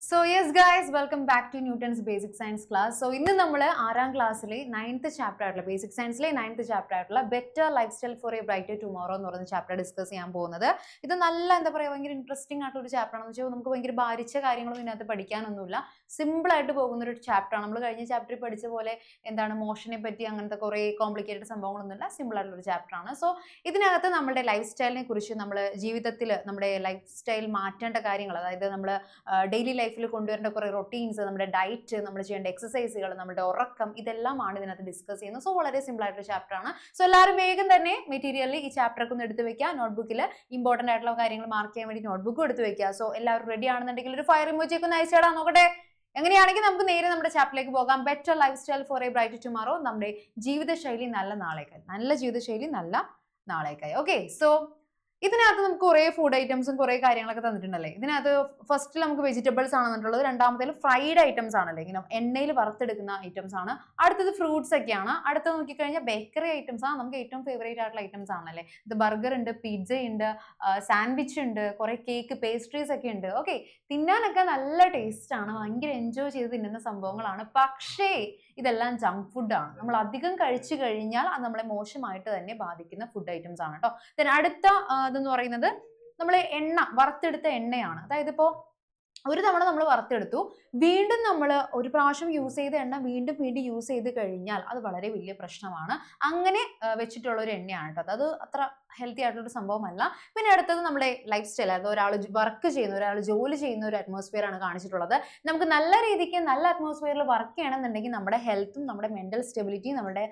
So yes guys, welcome back to Newton's Basic Science class. So ഇന്ന് നമ്മൾ 6ാം ക്ലാസ്സിലെ 9th chapter ആയിട്ടുള്ള basic സയൻസിലെ 9th ചാപ്റ്റർ ആയിട്ടുള്ള better lifestyle for a brighter tomorrow എന്ന് പറയുന്ന ചാപ്റ്റർ ഡിസ്കസ് ചെയ്യാൻ പോകുന്നത്. ഇത് നല്ല എന്താ പറയുക ഭയങ്കര ഇൻട്രസ്റ്റിംഗ് ആയിട്ടുള്ള ഒരു ചാപ്റ്റർ ആണെന്ന് വെച്ചാൽ നമുക്ക് ഭയങ്കര ഭാരിച്ച കാര്യങ്ങളൊന്നും ഇതിനകത്ത് പഠിക്കാനൊന്നുമില്ല. സിമ്പിൾ ആയിട്ട് പോകുന്ന ഒരു ചാപ്റ്റർ ആണ്. നമ്മൾ കഴിഞ്ഞ ചാപ്റ്ററിൽ പഠിച്ച പോലെ എന്താണ് മോഷനെ പറ്റി അങ്ങനത്തെ കുറേ കോംപ്ലിക്കേറ്റഡ് സംഭവങ്ങളൊന്നുമില്ല. സിമ്പിൾ ആയിട്ടുള്ള ഒരു ചാപ്റ്റർ ആണ്. സോ ഇതിനകത്ത് നമ്മുടെ ലൈഫ് സ്റ്റൈലിനെ കുറിച്ച് നമ്മൾ ജീവിതത്തിൽ നമ്മുടെ ലൈഫ് സ്റ്റൈൽ മാറ്റേണ്ട കാര്യങ്ങൾ, അതായത് നമ്മൾ ഡെയിലി ലൈഫിൽ കൊണ്ടുവരേണ്ട കുറേ റൊട്ടീൻസ്, നമ്മുടെ ഡയറ്റ്, നമ്മൾ ചെയ്യേണ്ട എക്സസൈസുകൾ, നമ്മുടെ ഉറക്കം, ഇതെല്ലാമാണ് ഇതിനകത്ത് ഡിസ്കസ് ചെയ്യുന്നത്. സോ വളരെ സിമ്പിൾ ആയിട്ടൊരു ചാപ്റ്റർ ആണ്. സോ എല്ലാവരും വേഗം തന്നെ മെറ്റീരിയലിൽ ഈ ചാപ്റ്റർ ഒന്ന് എടുത്ത് വെക്കുക. നോട്ട്ബുക്കിൽ ഇമ്പോർട്ടന്റ് ആയിട്ടുള്ള കാര്യങ്ങൾ മാർക്ക് ചെയ്യാൻ വേണ്ടി നോട്ട്ബുക്കും എടുത്ത് വെക്കുക. സോ എല്ലാവരും റെഡി ആണെന്നുണ്ടെങ്കിൽ ഒരു ഫയർ ഇമോജി ഒക്കെ ഒന്ന് അയച്ചേടാ നോക്കട്ടെ. എങ്ങനെയാണെങ്കിൽ നമുക്ക് നേരെ നമ്മുടെ ചാപ്റ്ററിലേക്ക് പോകാം. Better lifestyle for a brighter tomorrow, നമ്മുടെ ജീവിതശൈലി നല്ല നാളേക്കായി, നല്ല ജീവിതശൈലി നല്ല നാളേക്കായി. ഓക്കെ, സോ ഇതിനകത്ത് നമുക്ക് കുറേ ഫുഡ് ഐറ്റംസും കുറേ കാര്യങ്ങളൊക്കെ തന്നിട്ടുണ്ടല്ലേ. ഇതിനകത്ത് ഫസ്റ്റിൽ നമുക്ക് വെജിറ്റബിൾസ് ആണ് തന്നിട്ടുള്ളത്. രണ്ടാമത്തേൽ ഫ്രൈഡ് ഐറ്റംസ് ആണല്ലേ, ഇങ്ങനെ എണ്ണയിൽ വറുത്തെടുക്കുന്ന ഐറ്റംസ് ആണ്. അടുത്തത് ഫ്രൂട്ട്സ് ഒക്കെയാണ്. അടുത്തത് നോക്കിക്കഴിഞ്ഞാൽ ബേക്കറി ഐറ്റംസ് ആണ്. നമുക്ക് ഏറ്റവും ഫേവറേറ്റ് ആയിട്ടുള്ള ഐറ്റംസ് ആണല്ലേ. ഇത് ബർഗർ ഉണ്ട്, പിസ്സ ഉണ്ട്, സാൻഡ്വിച്ച് ഉണ്ട്, കുറേ കേക്ക്, പേസ്ട്രീസ് ഒക്കെ ഉണ്ട്. ഓക്കെ, തിന്നാനൊക്കെ നല്ല ടേസ്റ്റ് ആണ്, ഭയങ്കര എൻജോയ് ചെയ്ത് തിന്നുന്ന സംഭവങ്ങളാണ്. പക്ഷേ ഇതെല്ലാം ജങ്ക് ഫുഡാണ്. നമ്മൾ അധികം കഴിച്ചു കഴിഞ്ഞാൽ അത് നമ്മളെ മോശമായിട്ട് തന്നെ ബാധിക്കുന്ന ഫുഡ് ഐറ്റംസ് ആണ് കേട്ടോ. then അടുത്ത ഇതെന്ന് പറയുന്നത് നമ്മൾ എണ്ണ, വറുത്തെടുത്ത എണ്ണയാണ്. അതായത് ഇപ്പോൾ ഒരു തവണ നമ്മൾ വറുത്തെടുത്തു, വീണ്ടും നമ്മൾ ഒരു പ്രാവശ്യം യൂസ് ചെയ്ത എണ്ണ വീണ്ടും വീണ്ടും യൂസ് ചെയ്ത് കഴിഞ്ഞാൽ അത് വളരെ വലിയ പ്രശ്നമാണ്. അങ്ങനെ വെച്ചിട്ടുള്ള ഒരു എണ്ണയാണ് കേട്ടോ. അത് അത്ര ഹെൽത്തി ആയിട്ടുള്ളൊരു സംഭവമല്ല. പിന്നെ അടുത്തത് നമ്മുടെ ലൈഫ് സ്റ്റൈൽ, അതായത് ഒരാൾ വർക്ക് ചെയ്യുന്ന, ഒരാൾ ജോലി ചെയ്യുന്ന ഒരു അറ്റ്മോസ്ഫിയർ ആണ് കാണിച്ചിട്ടുള്ളത്. നമുക്ക് നല്ല രീതിക്ക് നല്ല അറ്റ്മോസ്ഫിയറിൽ വർക്ക് ചെയ്യണമെന്നുണ്ടെങ്കിൽ നമ്മുടെ ഹെൽത്തും നമ്മുടെ മെന്റൽ സ്റ്റെബിലിറ്റിയും നമ്മുടെ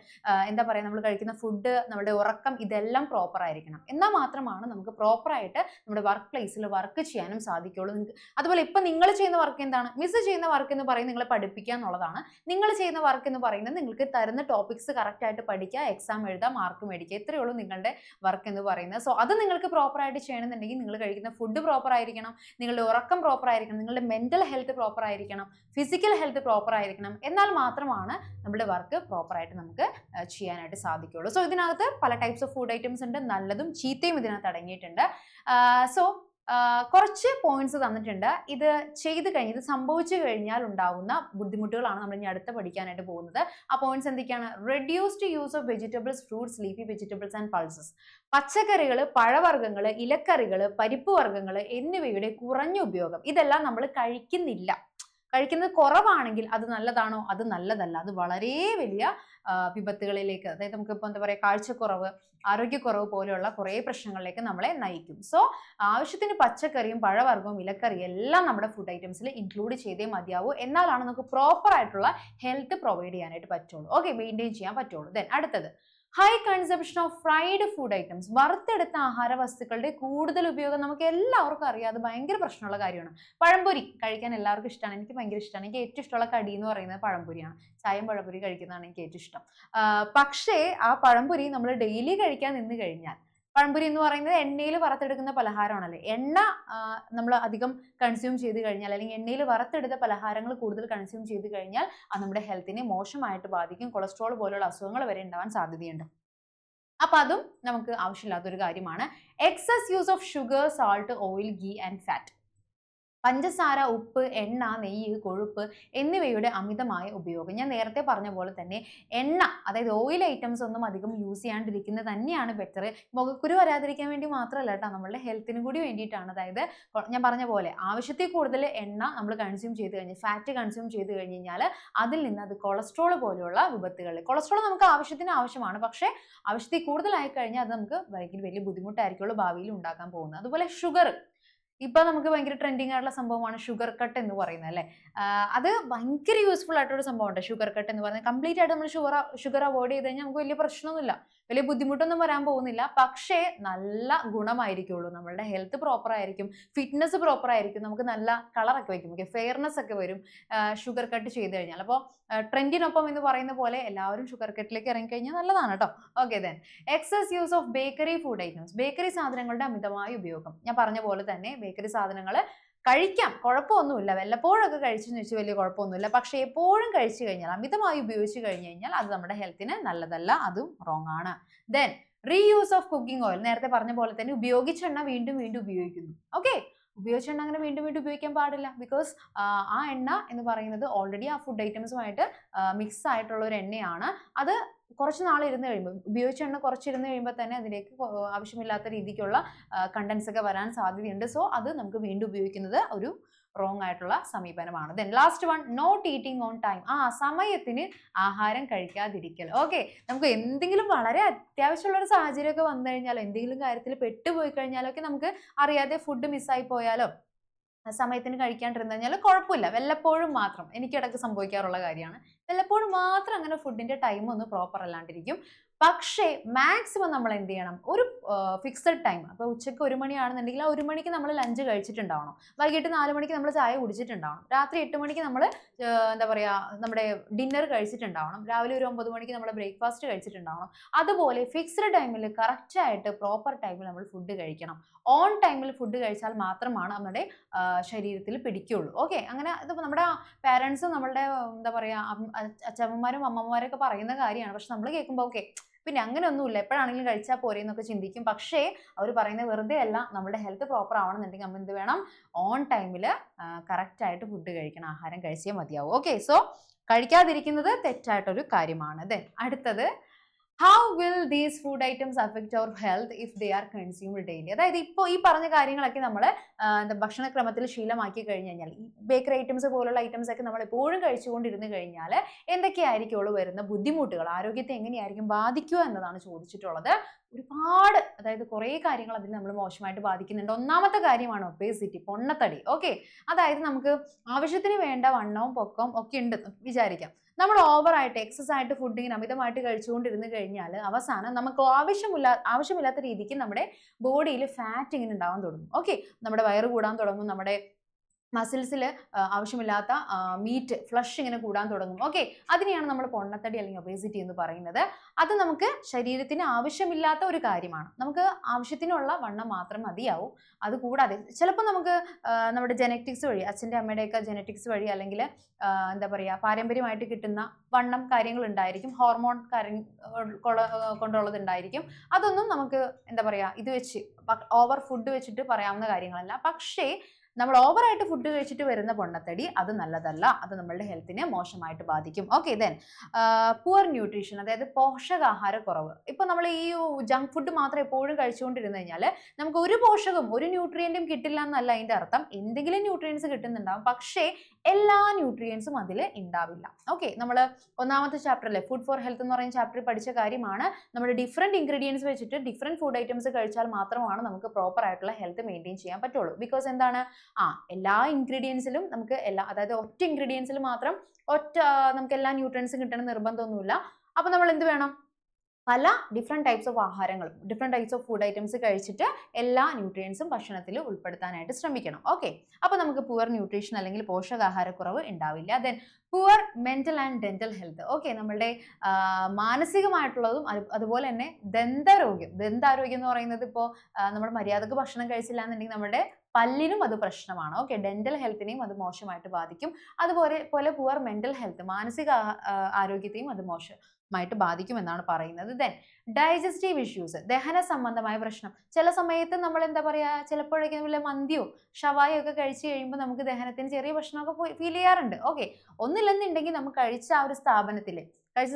എന്താ പറയുക, നമ്മൾ കഴിക്കുന്ന ഫുഡ്, നമ്മുടെ ഉറക്കം, ഇതെല്ലാം പ്രോപ്പർ ആയിരിക്കണം. എന്നാൽ മാത്രമാണ് നമുക്ക് പ്രോപ്പറായിട്ട് നമ്മുടെ വർക്ക് പ്ലേസിൽ വർക്ക് ചെയ്യാനും സാധിക്കുള്ളൂ. അതുപോലെ ഇപ്പം നിങ്ങൾ ചെയ്യുന്ന വർക്ക് എന്താണ്, മിസ് ചെയ്യുന്ന വർക്ക് എന്ന് പറയുന്നത് നിങ്ങളെ പഠിപ്പിക്കുക എന്നുള്ളതാണ്. നിങ്ങൾ ചെയ്യുന്ന വർക്ക് എന്ന് പറയുന്നത് നിങ്ങൾക്ക് തരുന്ന ടോപ്പിക്സ് കറക്റ്റ് ആയിട്ട് പഠിക്കുക, എക്സാം എഴുതുക, മാർക്ക് മേടിക്കുക, ഇത്രയേ ഉള്ളൂ നിങ്ങളുടെ വർക്ക് എന്ന് പറയുന്നത്. സോ അത് നിങ്ങൾക്ക് പ്രോപ്പറായിട്ട് ചെയ്യണമെന്നുണ്ടെങ്കിൽ നിങ്ങൾ കഴിക്കുന്ന ഫുഡ് പ്രോപ്പർ ആയിരിക്കണം, നിങ്ങളുടെ ഉറക്കം പ്രോപ്പർ ആയിരിക്കണം, നിങ്ങളുടെ മെന്റൽ ഹെൽത്ത് പ്രോപ്പർ ആയിരിക്കണം, ഫിസിക്കൽ ഹെൽത്ത് പ്രോപ്പർ ആയിരിക്കണം. എന്നാൽ മാത്രമാണ് നമ്മുടെ വർക്ക് പ്രോപ്പറായിട്ട് നമുക്ക് ചെയ്യാനായിട്ട് സാധിക്കുള്ളൂ. സോ ഇതിനകത്ത് പല ടൈപ്സ് ഓഫ് ഫുഡ് ഐറ്റംസ് ഉണ്ട്, നല്ലതും ചീത്തയും ഇതിനകത്ത് അടങ്ങിയിട്ടുണ്ട്. സോ കുറച്ച് പോയിന്റ്സ് തന്നിട്ടുണ്ട്. ഇത് ചെയ്ത് കഴിഞ്ഞ്, ഇത് സംഭവിച്ചു കഴിഞ്ഞാൽ ഉണ്ടാകുന്ന ബുദ്ധിമുട്ടുകളാണ് നമ്മൾ ഇനി അടുത്ത് പഠിക്കാനായിട്ട് പോകുന്നത്. ആ പോയിന്റ്സ് എന്തൊക്കെയാണ്? Reduced use of vegetables, fruits, leafy vegetables and pulses. പച്ചക്കറികൾ, പഴവർഗ്ഗങ്ങൾ, ഇലക്കറികൾ, പരിപ്പ് വർഗ്ഗങ്ങൾ എന്നിവയുടെ കുറഞ്ഞ ഉപയോഗം. ഇതെല്ലാം നമ്മൾ കഴിക്കുന്നത് കുറവാണെങ്കിൽ അത് നല്ലതാണോ? അത് നല്ലതല്ല. അത് വളരെ വലിയ വിപത്തുകളിലേക്ക്, അതായത് നമുക്കിപ്പോൾ എന്താ പറയുക, കാഴ്ചക്കുറവ്, ആരോഗ്യക്കുറവ് പോലെയുള്ള കുറേ പ്രശ്നങ്ങളിലേക്ക് നമ്മളെ നയിക്കും. സോ ആവശ്യത്തിന് പച്ചക്കറിയും പഴവർഗ്ഗവും ഇലക്കറിയും എല്ലാം നമ്മുടെ ഫുഡ് ഐറ്റംസിൽ ഇൻക്ലൂഡ് ചെയ്തേ മതിയാവൂ. എന്നാലാണ് നമുക്ക് പ്രോപ്പർ ആയിട്ടുള്ള ഹെൽത്ത് പ്രൊവൈഡ് ചെയ്യാനായിട്ട് പറ്റുള്ളൂ. ഓക്കെ, മെയിൻറ്റെയിൻ ചെയ്യാൻ പറ്റുള്ളൂ. ദെൻ അടുത്തത് high consumption of fried food items. വറുത്തെടുത്ത ആഹാര വസ്തുക്കളുടെ കൂടുതൽ ഉപയോഗം നമുക്ക് എല്ലാവർക്കും അറിയാം, അത് ഭയങ്കര പ്രശ്നമുള്ള കാര്യമാണ്. പഴംപൊരി കഴിക്കാൻ എല്ലാവർക്കും ഇഷ്ടമാണ്, എനിക്ക് ഭയങ്കര ഇഷ്ടമാണ്. എനിക്ക് ഏറ്റവും ഇഷ്ടമുള്ള കടി എന്ന് പറയുന്നത് പഴംപൊരിയാണ്. ചായയും പഴംപൊരി കഴിക്കുന്നതാണ് എനിക്ക് ഏറ്റവും ഇഷ്ടം. പക്ഷേ ആ പഴംപൊരി നമ്മൾ ഡെയിലി കഴിക്കാൻ നിന്ന് കഴിഞ്ഞാൽ, പഴംപൊരി എന്ന് പറയുന്നത് എണ്ണയിൽ വറുത്തെടുക്കുന്ന പലഹാരമാണല്ലേ. എണ്ണ നമ്മൾ അധികം കൺസ്യൂം ചെയ്ത് കഴിഞ്ഞാൽ, അല്ലെങ്കിൽ എണ്ണയിൽ വറുത്തെടുത്ത പലഹാരങ്ങൾ കൂടുതൽ കൺസ്യൂം ചെയ്ത് കഴിഞ്ഞാൽ അത് നമ്മുടെ ഹെൽത്തിനെ മോശമായിട്ട് ബാധിക്കും. കൊളസ്ട്രോൾ പോലുള്ള അസുഖങ്ങൾ വരെ ഉണ്ടാവാൻ സാധ്യതയുണ്ട്. അപ്പം അതും നമുക്ക് ആവശ്യമില്ലാത്തൊരു കാര്യമാണ്. Excess use of sugar, salt, oil, ghee and fat. പഞ്ചസാര, ഉപ്പ്, എണ്ണ, നെയ്യ്, കൊഴുപ്പ് എന്നിവയുടെ അമിതമായ ഉപയോഗം. ഞാൻ നേരത്തെ പറഞ്ഞ പോലെ തന്നെ എണ്ണ, അതായത് ഓയിൽ ഐറ്റംസ് ഒന്നും അധികം യൂസ് ചെയ്യാണ്ടിരിക്കുന്നത് തന്നെയാണ് ബെറ്റർ. മുഖക്കുരു വരാതിരിക്കാൻ വേണ്ടി മാത്രമല്ല കേട്ടോ, നമ്മളുടെ ഹെൽത്തിന് കൂടി വേണ്ടിയിട്ടാണ്. അതായത് ഞാൻ പറഞ്ഞ പോലെ ആവശ്യത്തിൽ കൂടുതൽ എണ്ണ നമ്മൾ കൺസ്യൂം ചെയ്ത് കഴിഞ്ഞാൽ, ഫാറ്റ് കൺസ്യൂം ചെയ്ത് കഴിഞ്ഞ് കഴിഞ്ഞാൽ അതിൽ നിന്ന് അത് കൊളസ്ട്രോൾ പോലെയുള്ള വിപത്തുകൾ. കൊളസ്ട്രോൾ നമുക്ക് ആവശ്യത്തിന് ആവശ്യമാണ്, പക്ഷേ ആവശ്യത്തിൽ കൂടുതലായി കഴിഞ്ഞാൽ അത് നമുക്ക് ഭയങ്കര വലിയ ബുദ്ധിമുട്ടായിരിക്കുള്ളൂ ഭാവിയിൽ ഉണ്ടാക്കാൻ പോകുന്നത്. അതുപോലെ ഷുഗർ, ഇപ്പൊ നമുക്ക് ഭയങ്കര ട്രെൻഡിങ് ആയിട്ടുള്ള സംഭവമാണ് ഷുഗർ കട്ട് എന്ന് പറയുന്നത് അല്ലേ. അത് ഭയങ്കര യൂസ്ഫുൾ ആയിട്ടൊരു സംഭവമുണ്ട് ഷുഗർ കട്ട് എന്ന് പറയുന്നത്. കംപ്ലീറ്റ് ആയിട്ട് നമ്മൾ ഷുഗർ അവോയ്ഡ് ചെയ്ത് കഴിഞ്ഞാൽ നമുക്ക് വലിയ പ്രശ്നമൊന്നുമില്ല, വലിയ ബുദ്ധിമുട്ടൊന്നും വരാൻ പോകുന്നില്ല. പക്ഷേ നല്ല ഗുണമായിരിക്കുള്ളൂ, നമ്മളുടെ ഹെൽത്ത് പ്രോപ്പർ ആയിരിക്കും, ഫിറ്റ്നസ് പ്രോപ്പർ ആയിരിക്കും, നമുക്ക് നല്ല കളറൊക്കെ വയ്ക്കും, ഫെയർനെസ് ഒക്കെ വരും ഷുഗർ കട്ട് ചെയ്ത് കഴിഞ്ഞാൽ. അപ്പോൾ ട്രെൻഡിനൊപ്പം എന്ന് പറയുന്ന പോലെ എല്ലാവരും ഷുഗർ കട്ടിലേക്ക് ഇറങ്ങിക്കഴിഞ്ഞാൽ നല്ലതാണ് കേട്ടോ. Okay, then excess use of bakery food items. Bakery സാധനങ്ങളുടെ അമിതമായ ഉപയോഗം. ഞാൻ പറഞ്ഞ പോലെ തന്നെ ബേക്കറി സാധനങ്ങൾ കഴിക്കാം, കുഴപ്പമൊന്നുമില്ല, വല്ലപ്പോഴൊക്കെ കഴിച്ചെന്ന് വെച്ചാൽ വലിയ കുഴപ്പമൊന്നുമില്ല. പക്ഷേ എപ്പോഴും കഴിച്ചു കഴിഞ്ഞാൽ, അമിതമായി ഉപയോഗിച്ച് കഴിഞ്ഞ് കഴിഞ്ഞാൽ അത് നമ്മുടെ ഹെൽത്തിന് നല്ലതല്ല, അതും റോങ് ആണ്. Then reuse of cooking oil. നേരത്തെ പറഞ്ഞ പോലെ തന്നെ ഉപയോഗിച്ച എണ്ണ വീണ്ടും വീണ്ടും ഉപയോഗിക്കുന്നു. ഓക്കെ, ഉപയോഗിച്ച എണ്ണ അങ്ങനെ വീണ്ടും വീണ്ടും ഉപയോഗിക്കാൻ പാടില്ല. ബിക്കോസ് ആ എണ്ണ എന്ന് പറയുന്നത് ഓൾറെഡി ആ ഫുഡ് ഐറ്റംസുമായിട്ട് മിക്സ് ആയിട്ടുള്ള ഒരു എണ്ണയാണ്. അത് കുറച്ച് നാൾ ഇരുന്ന് കഴിയുമ്പോൾ, ഉപയോഗിച്ച എണ്ണ കുറച്ചിരുന്ന് കഴിയുമ്പോൾ തന്നെ അതിലേക്ക് ആവശ്യമില്ലാത്ത രീതിക്കുള്ള കണ്ടൻസ് ഒക്കെ വരാൻ സാധ്യതയുണ്ട്. സോ അത് നമുക്ക് വീണ്ടും ഉപയോഗിക്കുന്നത് ഒരു റോങ് ആയിട്ടുള്ള സമീപനമാണ്. Then last one, not eating on time. സമയത്തിന് ആഹാരം കഴിക്കാതിരിക്കൽ. ഓക്കെ, നമുക്ക് എന്തെങ്കിലും വളരെ അത്യാവശ്യമുള്ള ഒരു സാഹചര്യമൊക്കെ വന്നു കഴിഞ്ഞാലോ, എന്തെങ്കിലും കാര്യത്തിൽ പെട്ടുപോയി കഴിഞ്ഞാലോ ഒക്കെ നമുക്ക് അറിയാതെ ഫുഡ് മിസ്സായി പോയാലോ സമയത്തിന് കഴിക്കാണ്ടിരുന്നു കഴിഞ്ഞാൽ കുഴപ്പമില്ല. വല്ലപ്പോഴും മാത്രം, എനിക്കിടയ്ക്ക് സംഭവിക്കാറുള്ള കാര്യമാണ്. വല്ലപ്പോഴും മാത്രം അങ്ങനെ ഫുഡിന്റെ ടൈം ഒന്ന് പ്രോപ്പർ അല്ലാണ്ടിരിക്കും. പക്ഷേ മാക്സിമം നമ്മൾ എന്ത് ചെയ്യണം, ഒരു ഫിക്സഡ് ടൈം. അപ്പോൾ ഉച്ചയ്ക്ക് 1 മണിയാണെന്നുണ്ടെങ്കിൽ ആ 1 മണിക്ക് നമ്മൾ ലഞ്ച് കഴിച്ചിട്ടുണ്ടാവണം. വൈകിട്ട് 4 മണിക്ക് നമ്മൾ ചായ കുടിച്ചിട്ടുണ്ടാവണം. രാത്രി 8 മണിക്ക് നമ്മൾ എന്താ പറയുക, നമ്മുടെ ഡിന്നർ കഴിച്ചിട്ടുണ്ടാവണം. രാവിലെ ഒരു 9 മണിക്ക് നമ്മൾ ബ്രേക്ക്ഫാസ്റ്റ് കഴിച്ചിട്ടുണ്ടാവണം. അതുപോലെ ഫിക്സ്ഡ് ടൈമിൽ കറക്റ്റായിട്ട് പ്രോപ്പർ ടൈമിൽ നമ്മൾ ഫുഡ് കഴിക്കണം. ഓൺ ടൈമിൽ ഫുഡ് കഴിച്ചാൽ മാത്രമാണ് നമ്മുടെ ശരീരത്തിൽ പിടിക്കുള്ളൂ. ഓക്കെ, അങ്ങനെ ഇതിപ്പോൾ നമ്മുടെ പാരൻസും നമ്മളുടെ എന്താ പറയുക അച്ഛമ്മമാരും അമ്മമാരൊക്കെ പറയുന്ന കാര്യമാണ്. പക്ഷെ നമ്മൾ കേൾക്കുമ്പോൾ ഓക്കെ പിന്നെ അങ്ങനെയൊന്നുമില്ല, എപ്പോഴാണെങ്കിലും കഴിച്ചാൽ പോരെ എന്നൊക്കെ ചിന്തിക്കും. പക്ഷേ അവർ പറയുന്നത് വെറുതെ അല്ല. നമ്മുടെ ഹെൽത്ത് പ്രോപ്പർ ആവണമെന്നുണ്ടെങ്കിൽ നമ്മൾ എന്ത് വേണം, ഓൺ ടൈമിൽ കറക്റ്റായിട്ട് ഫുഡ് കഴിക്കണം, ആഹാരം കഴിച്ചേ മതിയാവും. ഓക്കെ, സോ കഴിക്കാതിരിക്കുന്നത് തെറ്റായിട്ടൊരു കാര്യമാണ്. ദെൻ അടുത്തത്, how will these food items affect our health if they are consumed daily? അതായത് ഇപ്പോൾ ഈ പറഞ്ഞ കാര്യങ്ങളൊക്കെ നമ്മൾ ഭക്ഷണക്രമത്തിൽ ശീലമാക്കി കഴിഞ്ഞു കഴിഞ്ഞാൽ, ഈ ബേക്കറി ഐറ്റംസ് പോലുള്ള ഐറ്റംസ് ഒക്കെ നമ്മൾ എപ്പോഴും കഴിച്ചുകൊണ്ടിരുന്നു കഴിഞ്ഞാൽ എന്തൊക്കെയായിരിക്കുള്ളൂ വരുന്ന ബുദ്ധിമുട്ടുകൾ, ആരോഗ്യത്തെ എങ്ങനെയായിരിക്കും ബാധിക്കുക എന്നതാണ് ചോദിച്ചിട്ടുള്ളത്. ഒരുപാട്, അതായത് കുറേ കാര്യങ്ങൾ അതിൽ നമ്മൾ മോശമായിട്ട് ബാധിക്കുന്നുണ്ട്. ഒന്നാമത്തെ കാര്യമാണ് ഒബേസിറ്റി, പൊണ്ണത്തടി. ഓക്കെ, അതായത് നമുക്ക് ആവശ്യത്തിന് വേണ്ട വണ്ണവും പൊക്കവും ഒക്കെ ഉണ്ട് വിചാരിക്കാം. നമ്മൾ ഓവറായിട്ട് എക്സസ് ആയിട്ട് ഫുഡ് ഇങ്ങനെ അമിതമായിട്ട് കഴിച്ചുകൊണ്ടിരുന്ന് കഴിഞ്ഞാൽ അവസാനം നമുക്ക് ആവശ്യമില്ലാത്ത രീതിക്ക് നമ്മുടെ ബോഡിയിൽ ഫാറ്റ് ഇങ്ങനെ ഉണ്ടാവാൻ തുടങ്ങും. ഓക്കെ, നമ്മുടെ വയറ് കൂടാൻ തുടങ്ങും, നമ്മുടെ മസിൽസിൽ ആവശ്യമില്ലാത്ത മീറ്റ് ഫ്ലഷ് ഇങ്ങനെ കൂടാൻ തുടങ്ങും. ഓക്കെ, അതിനെയാണ് നമ്മൾ പൊണ്ണത്തടി അല്ലെങ്കിൽ ഒബേസിറ്റി എന്ന് പറയുന്നത്. അത് നമുക്ക് ശരീരത്തിന് ആവശ്യമില്ലാത്ത ഒരു കാര്യമാണ്. നമുക്ക് ആവശ്യത്തിനുള്ള വണ്ണം മാത്രം മതിയാവും. അതുകൂടാതെ ചിലപ്പോൾ നമുക്ക് നമ്മുടെ ജെനറ്റിക്സ് വഴി, അച്ഛൻ്റെ അമ്മയുടെയൊക്കെ ജെനറ്റിക്സ് വഴി അല്ലെങ്കിൽ എന്താ പറയുക പാരമ്പര്യമായിട്ട് കിട്ടുന്ന വണ്ണം കാര്യങ്ങൾ ഉണ്ടായിരിക്കും, ഹോർമോൺ കൊണ്ടുള്ളത് ഉണ്ടായിരിക്കും. അതൊന്നും നമുക്ക് എന്താ പറയുക ഇത് വെച്ച് ഓവർ ഫുഡ് വെച്ചിട്ട് പറയാവുന്ന കാര്യങ്ങളല്ല. പക്ഷേ നമ്മൾ ഓവറായിട്ട് ഫുഡ് കഴിച്ചിട്ട് വരുന്ന പൊണ്ണത്തടി അത് നല്ലതല്ല, അത് നമ്മളുടെ ഹെൽത്തിനെ മോശമായിട്ട് ബാധിക്കും. ഓക്കെ, ദെൻ പുവർ ന്യൂട്രീഷൻ, അതായത് പോഷകാഹാരക്കുറവ്. ഇപ്പോൾ നമ്മൾ ഈ ജങ്ക് ഫുഡ് മാത്രം എപ്പോഴും കഴിച്ചുകൊണ്ടിരുന്നു കഴിഞ്ഞാൽ നമുക്ക് ഒരു പോഷകവും ഒരു ന്യൂട്രിയൻറ്റും കിട്ടില്ല എന്നല്ല അതിൻ്റെ അർത്ഥം. എന്തെങ്കിലും ന്യൂട്രിയൻസ് കിട്ടുന്നുണ്ടാവും, പക്ഷേ എല്ലാ ന്യൂട്രിയൻസും അതിൽ ഉണ്ടാവില്ല. ഓക്കെ, നമ്മൾ ഒന്നാമത്തെ ചാപ്റ്ററിലെ ഫുഡ് ഫോർ ഹെൽത്ത് എന്ന് പറയുന്ന ചാപ്റ്ററിൽ പഠിച്ച കാര്യമാണ്. നമ്മൾ ഡിഫറെൻറ്റ് ഇൻഗ്രീഡിയൻസ് വെച്ചിട്ട് ഡിഫറെൻറ്റ് ഫുഡ് ഐറ്റംസ് കഴിച്ചാൽ മാത്രമാണ് നമുക്ക് പ്രോപ്പർ ആയിട്ടുള്ള ഹെൽത്ത് മെയിൻറ്റെയിൻ ചെയ്യാൻ പറ്റുള്ളൂ. ബിക്കോസ് എന്താണ്, എല്ലാ ഇൻഗ്രീഡിയൻസിലും നമുക്ക് അതായത് ഒറ്റ ഇൻഗ്രീഡിയൻസിൽ മാത്രം നമുക്ക് എല്ലാ ന്യൂട്രിയൻസും കിട്ടണം നിർബന്ധമൊന്നുമില്ല. അപ്പോൾ നമ്മൾ എന്ത് വേണം, പല ഡിഫറെൻറ്റ് ടൈപ്സ് ഓഫ് ആഹാരങ്ങളും different types of food items കഴിച്ചിട്ട് എല്ലാ ന്യൂട്രിയൻസും ഭക്ഷണത്തിൽ ഉൾപ്പെടുത്താനായിട്ട് ശ്രമിക്കണം. ഓക്കെ, അപ്പോൾ നമുക്ക് പുവർ ന്യൂട്രീഷൻ അല്ലെങ്കിൽ പോഷകാഹാരക്കുറവ് ഉണ്ടാവില്ല. Then poor mental and dental health. Okay, നമ്മളുടെ മാനസികമായിട്ടുള്ളതും അതുപോലെ തന്നെ ദന്താരോഗ്യം എന്ന് പറയുന്നത് ഇപ്പോൾ നമ്മൾ മര്യാദക്ക് ഭക്ഷണം കഴിച്ചില്ല എന്നുണ്ടെങ്കിൽ നമ്മുടെ പല്ലിനും അത് പ്രശ്നമാണ്. ഓക്കെ, ഡെന്റൽ ഹെൽത്തിനെയും അത് മോശമായിട്ട് ബാധിക്കും. അതുപോലെ പുവർ മെന്റൽ ഹെൽത്ത്, മാനസിക ആരോഗ്യത്തെയും അത് മോശമായിട്ട് ബാധിക്കും എന്നാണ് പറയുന്നത്. ദെൻ ഡൈജസ്റ്റീവ് ഇഷ്യൂസ്, ദഹന സംബന്ധമായ പ്രശ്നം. ചില സമയത്ത് നമ്മൾ എന്താ പറയുക, ചിലപ്പോഴൊക്കെ വല്ല മന്തിയോ ഷവായോ ഒക്കെ കഴിച്ചു കഴിയുമ്പോൾ നമുക്ക് ദഹനത്തിന് ചെറിയ പ്രശ്നമൊക്കെ ഫീൽ ചെയ്യാറുണ്ട്. ഓക്കെ, ഒന്നില്ലെന്നുണ്ടെങ്കിൽ നമുക്ക് കഴിച്ച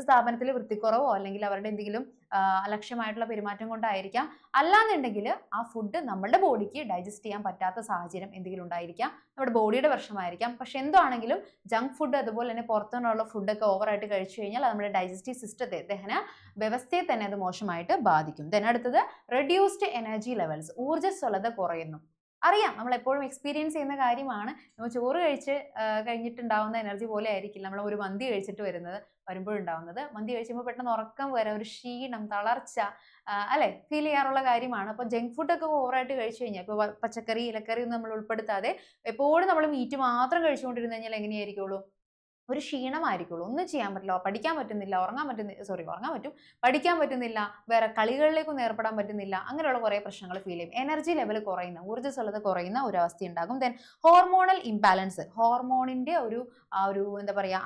സ്ഥാപനത്തിൽ വൃത്തിക്കുറവോ അല്ലെങ്കിൽ അവരുടെ എന്തെങ്കിലും അലക്ഷ്യമായിട്ടുള്ള പെരുമാറ്റം കൊണ്ടായിരിക്കാം. അല്ലാന്നുണ്ടെങ്കിൽ ആ ഫുഡ് നമ്മുടെ ബോഡിക്ക് ഡൈജസ്റ്റ് ചെയ്യാൻ പറ്റാത്ത സാഹചര്യം എന്തെങ്കിലും ഉണ്ടായിരിക്കാം, നമ്മുടെ ബോഡിയുടെ പ്രശ്നമായിരിക്കാം. പക്ഷെ എന്താണെങ്കിലും ജങ്ക് ഫുഡ് അതുപോലെ തന്നെ പുറത്തുനിന്നുള്ള ഫുഡൊക്കെ ഓവറായിട്ട് കഴിച്ചു കഴിഞ്ഞാൽ നമ്മുടെ ഡൈജസ്റ്റീവ് സിസ്റ്റത്തെ, ദഹന വ്യവസ്ഥയെ തന്നെ അത് മോശമായിട്ട് ബാധിക്കും. ദെൻ അടുത്തത് റെഡ്യൂസ്ഡ് എനർജി ലെവൽസ്, ഊർജ്ജസ്വലത കുറയുന്നു. അറിയാം, നമ്മൾ എപ്പോഴും എക്സ്പീരിയൻസ് ചെയ്യുന്ന കാര്യമാണ്. നമ്മൾ ചോറ് കഴിഞ്ഞിട്ടുണ്ടാവുന്ന എനർജി പോലെ ആയിരിക്കില്ല നമ്മൾ ഒരു മന്തി കഴിച്ചിട്ട് വരുമ്പോഴുണ്ടാവുന്നത്. മന്തി കഴിക്കുമ്പോൾ പെട്ടെന്ന് ഉറക്കം വരാം, ഒരു ക്ഷീണം, തളർച്ച അല്ലെ ഫീൽ ചെയ്യാറുള്ള കാര്യമാണ്. അപ്പോൾ ജങ്ക് ഫുഡൊക്കെ ഓവറായിട്ട് കഴിച്ചു കഴിഞ്ഞാൽ, ഇപ്പോൾ പച്ചക്കറി ഇലക്കറി ഒന്നും നമ്മൾ ഉൾപ്പെടുത്താതെ എപ്പോഴും നമ്മൾ മീറ്റ് മാത്രം കഴിച്ചുകൊണ്ടിരുന്നു കഴിഞ്ഞാൽ എങ്ങനെയായിരിക്കുള്ളൂ, ഒരു ക്ഷീണമായിരിക്കുള്ളൂ. ഒന്നും ചെയ്യാൻ പറ്റില്ല, പഠിക്കാൻ പറ്റുന്നില്ല, ഉറങ്ങാൻ പറ്റും, പഠിക്കാൻ പറ്റുന്നില്ല, വേറെ കളികളിലേക്കൊന്നും ഏർപ്പെടാൻ പറ്റുന്നില്ല, അങ്ങനെയുള്ള കുറേ പ്രശ്നങ്ങൾ ഫീൽ ചെയ്യും. എനർജി ലെവൽ കുറയുന്ന, ഊർജ്ജസ്വലത കുറയുന്ന ഒരു അവസ്ഥ ഉണ്ടാകും. ദെൻ ഹോർമോണൽ ഇംബാലൻസ്, ഹോർമോണിന്റെ ഒരു എന്താ പറയുക,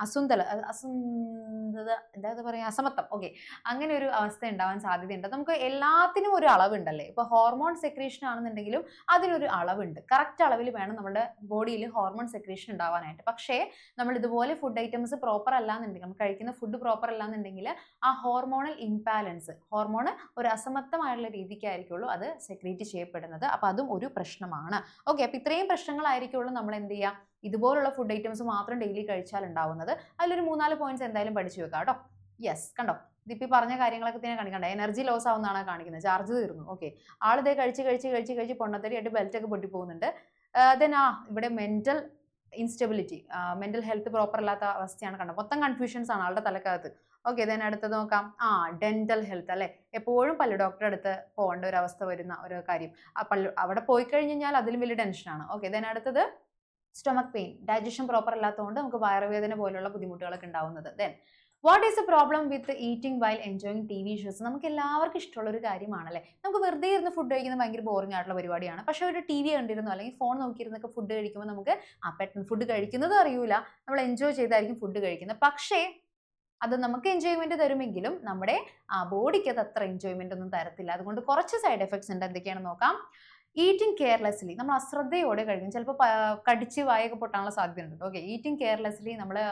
അസമത്വം, ഓക്കെ, അങ്ങനെ ഒരു അവസ്ഥ ഉണ്ടാവാൻ സാധ്യതയുണ്ട്. നമുക്ക് എല്ലാത്തിനും ഒരു അളവുണ്ടല്ലേ. ഇപ്പൊ ഹോർമോൺ സെക്രീഷൻ ആണെന്നുണ്ടെങ്കിലും അതിനൊരു അളവുണ്ട്. കറക്റ്റ് അളവിൽ വേണം നമ്മുടെ ബോഡിയിൽ ഹോർമോൺ സെക്രീഷൻ ഉണ്ടാവാനായിട്ട്. പക്ഷേ നമ്മൾ ഇതുപോലെ ഫുഡ് ഐറ്റംസ് പ്രോപ്പർ അല്ലാന്നുണ്ടെങ്കിൽ, നമ്മൾ കഴിക്കുന്ന ഫുഡ് പ്രോപ്പർ അല്ലാന്നുണ്ടെങ്കിൽ ആ ഹോർമോണൽ ഇംബാലൻസ്, ഹോർമോൺ ഒരു അസമത്വമായുള്ള രീതിക്കായിരിക്കുള്ളൂ അത് സെക്രീറ്റ് ചെയ്യപ്പെടുന്നത്. അപ്പൊ അതും ഒരു പ്രശ്നമാണ്. ഓക്കെ, അപ്പൊ ഇത്രയും പ്രശ്നങ്ങളായിരിക്കുള്ളൂ നമ്മൾ എന്ത് ചെയ്യുക, ഇതുപോലുള്ള ഫുഡ് ഐറ്റംസ് മാത്രം ഡെയിലി കഴിച്ചാൽ ഉണ്ടാവുന്നത്. അതിലൊരു 3-4 പോയിന്റ്സ് എന്തായാലും പഠിച്ചു വെക്കാം കേട്ടോ. യെസ്, കണ്ടോ, ഇതിപ്പോ പറഞ്ഞ കാര്യങ്ങളൊക്കെ തന്നെ കാണിക്കണ്ട. എനർജി ലോസ് ആവുന്നതാണ് കാണിക്കുന്നത്, ചാർജ് തീർന്നു. ഓക്കെ, ആളിതേ കഴിച്ച് പൊണ്ണത്തടിയായിട്ട് ബെൽറ്റ് ഒക്കെ പൊട്ടി പോകുന്നുണ്ട്. ദെൻ ഇവിടെ mental instability, mental health proper അല്ലാത്ത അവസ്ഥയാണ് കണ്ടത്. മൊത്തം കൺഫ്യൂഷൻസ് ആണ് ആളുടെ തലക്കകത്ത്. ഓക്കെ, ദെൻ അടുത്തത് നോക്കാം. ഡെന്റൽ ഹെൽത്ത് അല്ലെ, എപ്പോഴും പല്ല് ഡോക്ടറെ അടുത്ത് പോകേണ്ട ഒരു അവസ്ഥ വരുന്ന ഒരു കാര്യം. അവിടെ പോയി കഴിഞ്ഞാൽ അതിലും വലിയ ടെൻഷനാണ്. ഓക്കെ, ദെൻ അടുത്തത് സ്റ്റൊമക് പെയിൻ, ഡൈജഷൻ പ്രോപ്പർ അല്ലാത്തതുകൊണ്ട് നമുക്ക് വയറുവേദന പോലുള്ള ബുദ്ധിമുട്ടുകളൊക്കെ ഉണ്ടാവുന്നത്. Then what is A problem with eating while enjoying TV shows? നമുക്ക് എല്ലാവർക്കും ഇഷ്ടമുള്ള ഒരു കാര്യമാണല്ലേ. നമുക്ക് വെറുതെ ഇരുന്ന് ഫുഡ് കഴിക്കുന്നത് ഭയങ്കര ബോറിംഗ് ആയിട്ടുള്ള പരിപാടിയാണ്. പക്ഷേ ഒരു TV കണ്ടിരുന്നോ അല്ലെങ്കിൽ ഫോൺ നോക്കിയിരുന്നൊക്കെ ഫുഡ് കഴിക്കുമ്പോൾ നമുക്ക് പെട്ടെന്ന് ഫുഡ് കഴിക്കുന്നത് അറിയൂല, നമ്മൾ എൻജോയ് ചെയ്തായിരിക്കും ഫുഡ് കഴിക്കുന്നത്. പക്ഷേ അത് നമുക്ക് എൻജോയ്മെന്റ് തരുമെങ്കിലും നമ്മുടെ ബോഡിക്ക് അത് അത്ര എൻജോയ്മെന്റ് ഒന്നും തരത്തില്ല. അതുകൊണ്ട് കുറച്ച് സൈഡ് എഫക്ട്സ് ഉണ്ട്. എന്തൊക്കെയാണെന്ന് നോക്കാം. ഈറ്റിംഗ് കെയർലെസ്ലി, നമ്മൾ അശ്രദ്ധയോടെ കഴിക്കും, ചിലപ്പോൾ കടിച്ച് വായൊക്കെ പൊട്ടാനുള്ള സാധ്യതയുണ്ട്. ഓക്കെ, ഈറ്റിംഗ് കെയർലെസ്ലി നമ്മുടെ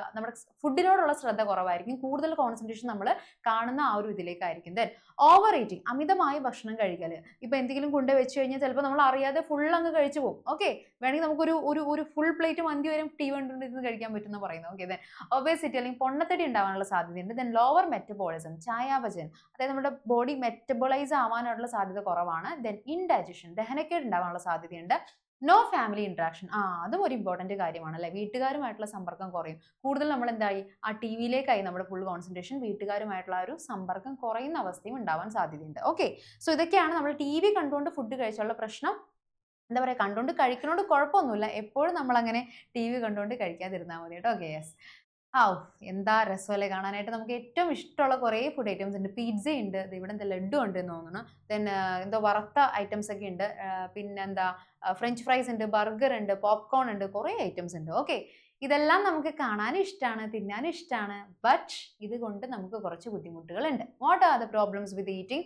ഫുഡിനോടുള്ള ശ്രദ്ധ കുറവായിരിക്കും, കൂടുതൽ കോൺസെൻട്രേഷൻ നമ്മൾ കാണുന്ന ആ ഒരു ഇതിലേക്കായിരിക്കും. ദെൻ ഓവർ ഈറ്റിംഗ്, അമിതമായി ഭക്ഷണം കഴിക്കൽ. ഇപ്പൊ എന്തെങ്കിലും കൊണ്ട് വെച്ച് കഴിഞ്ഞാൽ ചിലപ്പോൾ നമ്മൾ അറിയാതെ ഫുൾ അങ്ങ് കഴിച്ചു പോകും. ഓക്കെ, വേണമെങ്കിൽ നമുക്കൊരു ഒരു ഫുൾ പ്ലേറ്റ് മന്തി വരും TV കണ്ടുകൊണ്ടിരുന്ന് കഴിക്കാൻ പറ്റുമെന്ന് പറയുന്നത്. ഓക്കെ, ദെൻ ഒബേസിറ്റി അല്ലെങ്കിൽ പൊണ്ണത്തടി ഉണ്ടാവാനുള്ള സാധ്യതയുണ്ട്. ദെൻ ലോവർ മെറ്റബോളിസം, ചായാവജൻ, അതായത് നമ്മുടെ ബോഡി മെറ്റബോളൈസ് ആവാനുള്ള സാധ്യത കുറവാണ്. ദെൻ ഇൻഡൈജഷൻ, ദഹനക്കേട് ഉണ്ടാവാനുള്ള സാധ്യതയുണ്ട്. നോ ഫാമിലി ഇന്ററാക്ഷൻ, അതും ഒരു ഇമ്പോർട്ടന്റ് കാര്യമാണ് അല്ലെ. വീട്ടുകാരുമായിട്ടുള്ള സമ്പർക്കം കുറയും. കൂടുതൽ നമ്മൾ എന്തായി ആ TVയിലേക്കായി നമ്മുടെ ഫുൾ കോൺസെൻട്രേഷൻ, വീട്ടുകാരുമായിട്ടുള്ള ഒരു സമ്പർക്കം കുറയുന്ന അവസ്ഥയും ഉണ്ടാവാൻ സാധ്യതയുണ്ട്. ഓക്കെ, സോ ഇതൊക്കെയാണ് നമ്മൾ TV കണ്ടുകൊണ്ട് ഫുഡ് കഴിച്ചുള്ള പ്രശ്നം. എന്താ പറയുക, കണ്ടുകൊണ്ട് കഴിക്കണോണ്ട് കുഴപ്പമൊന്നുമില്ല, എപ്പോഴും നമ്മൾ അങ്ങനെ TV കണ്ടുകൊണ്ട് കഴിക്കാതിരുന്നാൽ മതി കേട്ടോ. Okay, yes. എന്താ രസമല്ലേ കാണാനായിട്ട്. നമുക്ക് ഏറ്റവും ഇഷ്ടമുള്ള കുറേ ഫുഡ് ഐറ്റംസ് ഉണ്ട്. പിസ്സ ഉണ്ട്, ഇവിടെ എന്താ ലഡു ഉണ്ട് എന്ന് തോന്നുന്നു. ദെൻ എന്തോ വറുത്ത ഐറ്റംസ് ഒക്കെ ഉണ്ട്. പിന്നെന്താ ഫ്രഞ്ച് ഫ്രൈസ് ഉണ്ട്, ബർഗർ ഉണ്ട്, പോപ്കോൺ ഉണ്ട്, കുറേ ഐറ്റംസ് ഉണ്ട്. ഓക്കെ, ഇതെല്ലാം നമുക്ക് കാണാനും ഇഷ്ടമാണ്, തിന്നാനും ഇഷ്ടമാണ്. ബട്ട് ഇതുകൊണ്ട് നമുക്ക് കുറച്ച് ബുദ്ധിമുട്ടുകളുണ്ട്. What are the problems with eating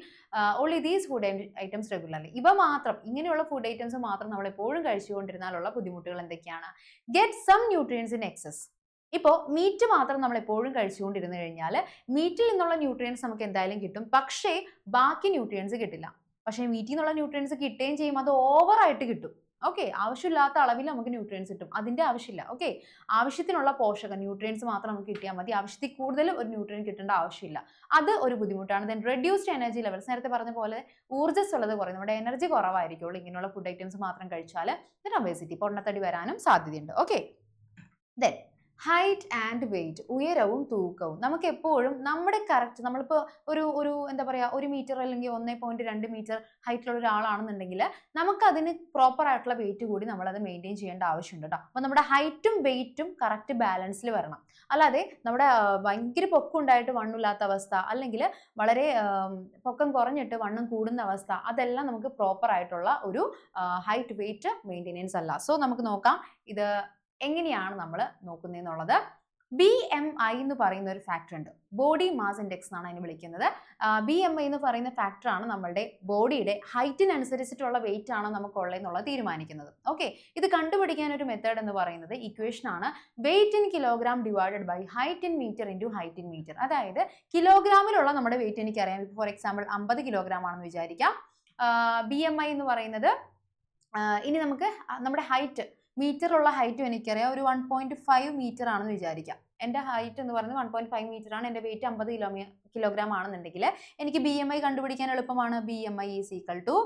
only these food items regularly? ഇവ മാത്രം, ഇങ്ങനെയുള്ള ഫുഡ് ഐറ്റംസ് മാത്രം നമ്മൾ എപ്പോഴും കഴിച്ചുകൊണ്ടിരുന്നാലുള്ള ബുദ്ധിമുട്ടുകൾ എന്തൊക്കെയാണ്? Get some nutrients in excess. ഇപ്പോൾ മീറ്റ് മാത്രം നമ്മൾ എപ്പോഴും കഴിച്ചുകൊണ്ടിരുന്നു കഴിഞ്ഞാൽ മീറ്റിൽ നിന്നുള്ള ന്യൂട്രിയൻസ് നമുക്ക് എന്തായാലും കിട്ടും, പക്ഷേ ബാക്കി ന്യൂട്രിയൻസ് കിട്ടില്ല. പക്ഷേ മീറ്റിൽ നിന്നുള്ള ന്യൂട്രിയൻസ് കിട്ടുകയും ചെയ്യും, അത് ഓവറായിട്ട് കിട്ടും. ഓക്കെ, ആവശ്യമില്ലാത്ത അളവിൽ നമുക്ക് ന്യൂട്രിയൻസ് കിട്ടും, അതിന്റെ ആവശ്യമില്ല. ഓക്കെ, ആവശ്യത്തിനുള്ള പോഷക ന്യൂട്രിയൻസ് മാത്രം നമുക്ക് കിട്ടിയാൽ മതി, ആവശ്യത്തിൽ കൂടുതൽ ഒരു ന്യൂട്രിയൻ കിട്ടേണ്ട ആവശ്യമില്ല. അത് ഒരു ബുദ്ധിമുട്ടാണ്. ദെൻ റെഡ്യൂസ്ഡ് എനർജി ലെവൽസ്, നേരത്തെ പറഞ്ഞ പോലെ ഊർജ്ജസ്വലത കുറയും, നമ്മുടെ എനർജി കുറവായിരിക്കുള്ളൂ ഇങ്ങനെയുള്ള ഫുഡ് ഐറ്റംസ് മാത്രം കഴിച്ചാൽ. ദെൻ ഒബേസിറ്റി, പൊണ്ണത്തടി വരാനും സാധ്യതയുണ്ട്. Okay, then height and weight, ഉയരവും തൂക്കവും. നമുക്ക് എപ്പോഴും നമ്മുടെ കറക്റ്റ്, നമ്മളിപ്പോൾ ഒരു എന്താ പറയുക, 1 മീറ്റർ അല്ലെങ്കിൽ 1.2 മീറ്റർ ഹൈറ്റിലുള്ള ഒരാളാണെന്നുണ്ടെങ്കിൽ നമുക്കതിന് പ്രോപ്പർ ആയിട്ടുള്ള വെയിറ്റ് കൂടി നമ്മളത് മെയിൻറ്റെയിൻ ചെയ്യേണ്ട ആവശ്യമുണ്ട് കേട്ടോ. അപ്പോൾ നമ്മുടെ ഹൈറ്റും വെയിറ്റും കറക്റ്റ് ബാലൻസിൽ വരണം. അല്ലാതെ നമ്മുടെ ഭയങ്കര പൊക്കം ഉണ്ടായിട്ട് വണ്ണമില്ലാത്ത അവസ്ഥ, അല്ലെങ്കിൽ വളരെ പൊക്കം കുറഞ്ഞിട്ട് വണ്ണം കൂടുന്ന അവസ്ഥ, അതെല്ലാം നമുക്ക് പ്രോപ്പർ ആയിട്ടുള്ള ഒരു ഹൈറ്റ് വെയിറ്റ് മെയിൻ്റെനൻസ് അല്ല. സോ നമുക്ക് നോക്കാം ഇത് എങ്ങനെയാണ് നമ്മൾ നോക്കുന്നതെന്നുള്ളത്. BMI എന്ന് പറയുന്ന ഒരു ഫാക്ടർ ഉണ്ട്, ബോഡി മാസ് ഇൻഡെക്സ് എന്നാണ് അതിനെ വിളിക്കുന്നത്. BMI എന്ന് പറയുന്ന ഫാക്ടറാണ് നമ്മളുടെ ബോഡിയുടെ ഹൈറ്റിനനുസരിച്ചിട്ടുള്ള വെയിറ്റ് ആണോ നമുക്കുള്ളത് എന്നുള്ളത് തീരുമാനിക്കുന്നത്. ഓക്കെ, ഇത് കണ്ടുപിടിക്കാൻ ഒരു മെത്തേഡ് എന്ന് പറയുന്നത് ഇക്വേഷൻ ആണ്, weight in kilogram divided by height in metre into height in metre. അതായത് കിലോഗ്രാമിലുള്ള നമ്മുടെ വെയിറ്റ് എനിക്കറിയാം, ഫോർ എക്സാമ്പിൾ 50 കിലോഗ്രാം ആണെന്ന് വിചാരിക്കാം. BMI എന്ന് പറയുന്നത്, ഇനി നമുക്ക് നമ്മുടെ ഹൈറ്റ്, മീറ്ററുള്ള ഹൈറ്റും എനിക്കറിയാം, ഒരു 1.5 മീറ്റർ ആണെന്ന് വിചാരിക്കാം. എൻ്റെ ഹൈറ്റ് എന്ന് പറയുന്നത് 1.5 മീറ്റർ ആണ്, എൻ്റെ വെയിറ്റ് 50 കിലോഗ്രാം ആണെന്നുണ്ടെങ്കിൽ എനിക്ക് BMI കണ്ടുപിടിക്കാൻ എളുപ്പമാണ്. BMI is equal to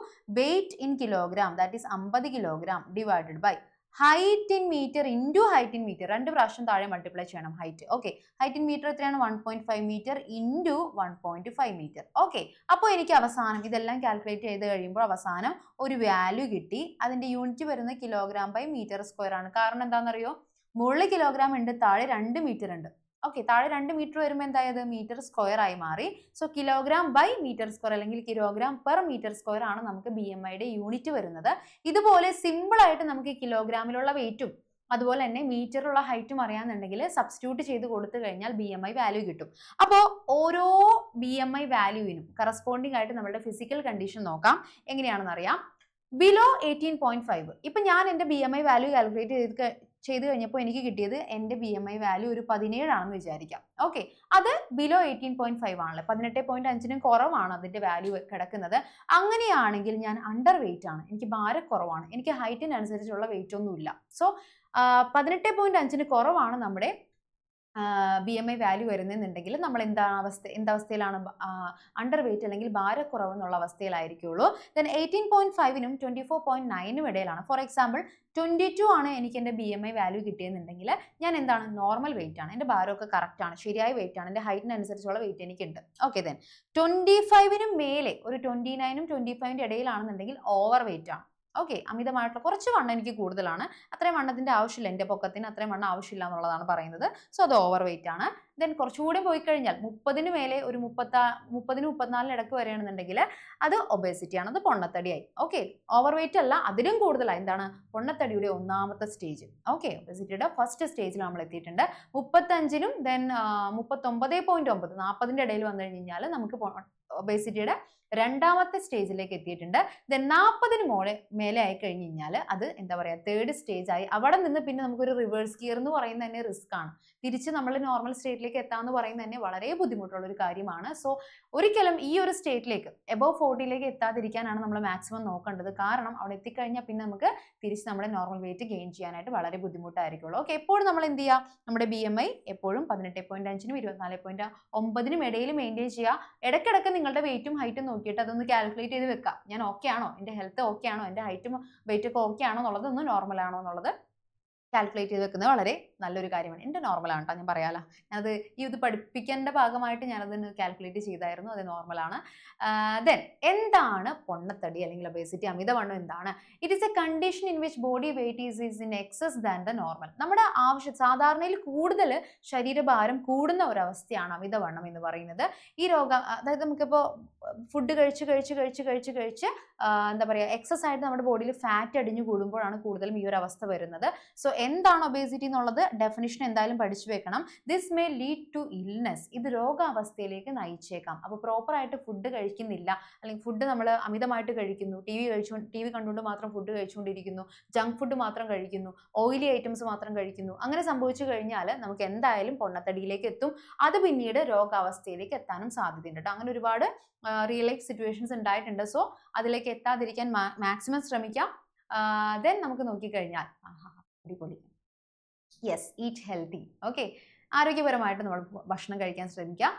weight in kilogram, that is 50 kilogram divided by height in metre into height in metre, 2 പ്രാവശ്യം താഴെ മൾട്ടിപ്ലൈ ചെയ്യണം height. Okay, height in metre എത്രയാണ്? 1.5 മീറ്റർ ഇൻറ്റു 1.5 മീറ്റർ. ഓക്കെ, അപ്പോൾ എനിക്ക് അവസാനം ഇതെല്ലാം കാൽക്കുലേറ്റ് ചെയ്ത് കഴിയുമ്പോൾ അവസാനം ഒരു വാല്യൂ കിട്ടി. അതിൻ്റെ യൂണിറ്റ് വരുന്നത് കിലോഗ്രാം ബൈ മീറ്റർ സ്ക്വയർ ആണ്. കാരണം എന്താണെന്നറിയോ, മുകളിൽ കിലോഗ്രാം ഉണ്ട്, താഴെ 2 മീറ്റർ ഉണ്ട്. ഓക്കെ, താഴെ 2 മീറ്റർ വരുമ്പോൾ എന്തായത് മീറ്റർ സ്ക്വയർ ആയി മാറി. So kilogram by metre square അല്ലെങ്കിൽ കിലോഗ്രാം പെർ മീറ്റർ സ്ക്വയർ ആണ് നമുക്ക് BMIയുടെ യൂണിറ്റ് വരുന്നത്. ഇതുപോലെ സിമ്പിൾ ആയിട്ട് നമുക്ക് കിലോഗ്രാമിലുള്ള വെയിറ്റും അതുപോലെ തന്നെ മീറ്ററിലുള്ള ഹൈറ്റും അറിയാന്നുണ്ടെങ്കിൽ സബ്സ്റ്റിറ്റ്യൂട്ട് ചെയ്ത് കൊടുത്തു കഴിഞ്ഞാൽ BMI വാല്യൂ കിട്ടും. അപ്പോൾ ഓരോ BMI വാല്യൂവിനും കറസ്പോണ്ടിങ് ആയിട്ട് നമ്മുടെ ഫിസിക്കൽ കണ്ടീഷൻ നോക്കാം. എങ്ങനെയാണെന്ന് അറിയാം. ബിലോ 18.5. ഇപ്പൊ ഞാൻ എൻ്റെ BMI വാല്യൂ കാൽക്കുലേറ്റ് ചെയ്ത് കഴിഞ്ഞപ്പോൾ എനിക്ക് കിട്ടിയത് എൻ്റെ BMI വാല്യൂ ഒരു 17 ആണെന്ന് വിചാരിക്കാം. ഓക്കെ, അത് ബിലോ 18.5 ആണല്ലോ, 18.5നും കുറവാണ് അതിന്റെ വാല്യൂ കിടക്കുന്നത്. അങ്ങനെയാണെങ്കിൽ ഞാൻ അണ്ടർ വെയിറ്റ് ആണ്, എനിക്ക് ഭാരക്കുറവാണ്, എനിക്ക് ഹൈറ്റിനനുസരിച്ചുള്ള വെയിറ്റ് ഒന്നുമില്ല. സോ 18.5ന് കുറവാണ് നമ്മുടെ BMI വാല്യൂ വരുന്നുണ്ടെങ്കിൽ നമ്മൾ എന്തവസ്ഥയിലാണ് അണ്ടർ വെയിറ്റ് അല്ലെങ്കിൽ ഭാരക്കുറവ് എന്നുള്ള അവസ്ഥയിലായിരിക്കുള്ളൂ. ദെൻ 18.5നും 24.9നും ഇടയിലാണ്. ഫോർ എക്സാമ്പിൾ 22 ആണ് എനിക്ക് എൻ്റെ BMI വാല്യൂ കിട്ടിയെന്നുണ്ടെങ്കിൽ ഞാൻ എന്താണ് നോർമൽ വെയിറ്റ് ആണ്, എൻ്റെ ഭാരമൊക്കെ കറക്റ്റ് ആണ്, ശരിയായ വെയിറ്റ് ആണ്, എൻ്റെ ഹൈറ്റിനനുസരിച്ചുള്ള വെയിറ്റ് എനിക്കുണ്ട്. ഓക്കെ, ദെൻ 25നും മേലെ ഒരു 29നും 25ന്റെ ഇടയിലാണെന്നുണ്ടെങ്കിൽ ഓവർ വെയിറ്റ് ആണ്. ഓക്കെ, അമിതമായിട്ടുള്ള കുറച്ച് വണ്ണം എനിക്ക് കൂടുതലാണ്, അത്രയും വണ്ണത്തിന്റെ ആവശ്യമില്ല, എൻ്റെ പൊക്കത്തിന് അത്രയും വണ്ണം ആവശ്യമില്ല എന്നുള്ളതാണ് പറയുന്നത്. സോ അത് ഓവർ വെയിറ്റ് ആണ്. ദെൻ കുറച്ചുകൂടി പോയി കഴിഞ്ഞാൽ 30ന് മേലെ ഒരു 30നും 34നും ഇടയ്ക്ക് വരികയാണെന്നുണ്ടെങ്കിൽ അത് ഒബേസിറ്റി ആണ്, അത് പൊണ്ണത്തടിയായി. ഓക്കെ, ഓവർ വെയിറ്റ് അല്ല, അതിലും കൂടുതലായി എന്താണ് പൊണ്ണത്തടിയുടെ ഒന്നാമത്തെ സ്റ്റേജ്. ഓക്കെ, ഒബേസിറ്റിയുടെ ഫസ്റ്റ് സ്റ്റേജിൽ നമ്മൾ എത്തിയിട്ടുണ്ട്. 35നും ദെൻ 39.9 40ന്റെ ഇടയിൽ വന്നു കഴിഞ്ഞാൽ നമുക്ക് ഒബേസിറ്റിയുടെ രണ്ടാമത്തെ സ്റ്റേജിലേക്ക് എത്തിയിട്ടുണ്ട്. ദെൻ 40ന് മേലെ ആയി കഴിഞ്ഞ് കഴിഞ്ഞാൽ അത് എന്താ പറയുക തേർഡ് സ്റ്റേജ് ആയി. അവിടെ നിന്ന് പിന്നെ നമുക്കൊരു റിവേഴ്സ് ഗിയർ എന്ന് പറയുന്നത് തന്നെ റിസ്ക് ആണ്. തിരിച്ച് നമ്മൾ നോർമൽ സ്റ്റേറ്റിലേക്ക് എത്താമെന്ന് പറയുന്നത് തന്നെ വളരെ ബുദ്ധിമുട്ടുള്ള ഒരു കാര്യമാണ്. സോ ഒരിക്കലും ഈ ഒരു സ്റ്റേറ്റിലേക്ക് എബവ് 40ലേക്ക് എത്താതിരിക്കാനാണ് നമ്മൾ മാക്സിമം നോക്കേണ്ടത്. കാരണം അവിടെ എത്തിക്കഴിഞ്ഞാൽ പിന്നെ നമുക്ക് തിരിച്ച് നമ്മുടെ നോർമൽ വെയിറ്റ് ഗെയിൻ ചെയ്യാനായിട്ട് വളരെ ബുദ്ധിമുട്ടായിരിക്കുള്ളൂ. ഓക്കെ, എപ്പോഴും നമ്മൾ എന്ത് ചെയ്യുക, നമ്മുടെ BMI എപ്പോഴും 18.5നും 24.9നും ഇടയിൽ മെയിൻറ്റെയിൻ ചെയ്യുക. ഇടയ്ക്കിടയ്ക്ക് നിങ്ങളുടെ വെയിറ്റും ഹൈറ്റും നോക്കിയിട്ട് അതൊന്ന് കാൽക്കുലേറ്റ് ചെയ്ത് വെക്കുക. ഞാൻ ഓക്കെ ആണോ, എൻ്റെ ഹെൽത്ത് ഓക്കെ ആണോ, എൻ്റെ ഹൈറ്റും വെയിറ്റ് ഒക്കെ ഓക്കെ ആണോ എന്നുള്ളത്, ഒന്ന് നോർമൽ ആണോ എന്നുള്ളത് കാൽക്കുലേറ്റ് ചെയ്ത് വെക്കുന്നത് വളരെ നല്ലൊരു കാര്യമാണ്. എൻ്റെ നോർമലാണ് കേട്ടോ, ഞാൻ പറയാലോ, ഞാനത് ഇത് പഠിപ്പിക്കേണ്ട ഭാഗമായിട്ട് ഞാനത് കാൽക്കുലേറ്റ് ചെയ്തായിരുന്നു, അത് നോർമലാണ്. ദെൻ എന്താണ് പൊണ്ണത്തടി അല്ലെങ്കിൽ ഒബേസിറ്റി, അമിതവണ്ണം എന്താണ്? It is a condition in which body weight is in excess than the normal. നമ്മുടെ സാധാരണയിൽ കൂടുതൽ ശരീരഭാരം കൂടുന്ന ഒരവസ്ഥയാണ് അമിതവണ്ണം എന്ന് പറയുന്നത്. ഈ രോഗം അതായത് നമുക്കിപ്പോൾ ഫുഡ് കഴിച്ച് എന്താ പറയുക എക്സസ് ആയിട്ട് നമ്മുടെ ബോഡിയിൽ ഫാറ്റ് അടിഞ്ഞു കൂടുമ്പോഴാണ് കൂടുതലും ഈ ഒരു അവസ്ഥ വരുന്നത്. സോ എന്താണ് ഒബേസിറ്റി എന്നുള്ളത് ഡെഫിനിഷൻ എന്തായാലും പഠിച്ചു വെക്കണം. This may lead to illness. ഇത് രോഗാവസ്ഥയിലേക്ക് നയിച്ചേക്കാം. അപ്പോൾ പ്രോപ്പറായിട്ട് ഫുഡ് കഴിക്കുന്നില്ല, അല്ലെങ്കിൽ ഫുഡ് നമ്മൾ അമിതമായിട്ട് കഴിക്കുന്നു, ടി വി കണ്ടുകൊണ്ട് മാത്രം ഫുഡ് കഴിച്ചുകൊണ്ടിരിക്കുന്നു, ജങ്ക് ഫുഡ് മാത്രം കഴിക്കുന്നു, ഓയിലി ഐറ്റംസ് മാത്രം കഴിക്കുന്നു, അങ്ങനെ സംഭവിച്ചു കഴിഞ്ഞാൽ നമുക്ക് എന്തായാലും പൊണ്ണത്തടിയിലേക്ക് എത്തും. അത് പിന്നീട് രോഗാവസ്ഥയിലേക്ക് എത്താനും സാധ്യതയുണ്ട് കേട്ടോ. അങ്ങനെ ഒരുപാട് റിയൽ ലൈഫ് സിറ്റുവേഷൻസ് ഉണ്ടായിട്ടുണ്ട്. സോ അതിലേക്ക് എത്താതിരിക്കാൻ മാക്സിമം ശ്രമിക്കാം. ദെൻ നമുക്ക് നോക്കിക്കഴിഞ്ഞാൽ അടിപൊളി, യെസ്, ഈറ്റ് ഹെൽത്തി. ഓക്കെ, ആരോഗ്യപരമായിട്ട് നമ്മൾ ഭക്ഷണം കഴിക്കാൻ ശ്രമിക്കുക.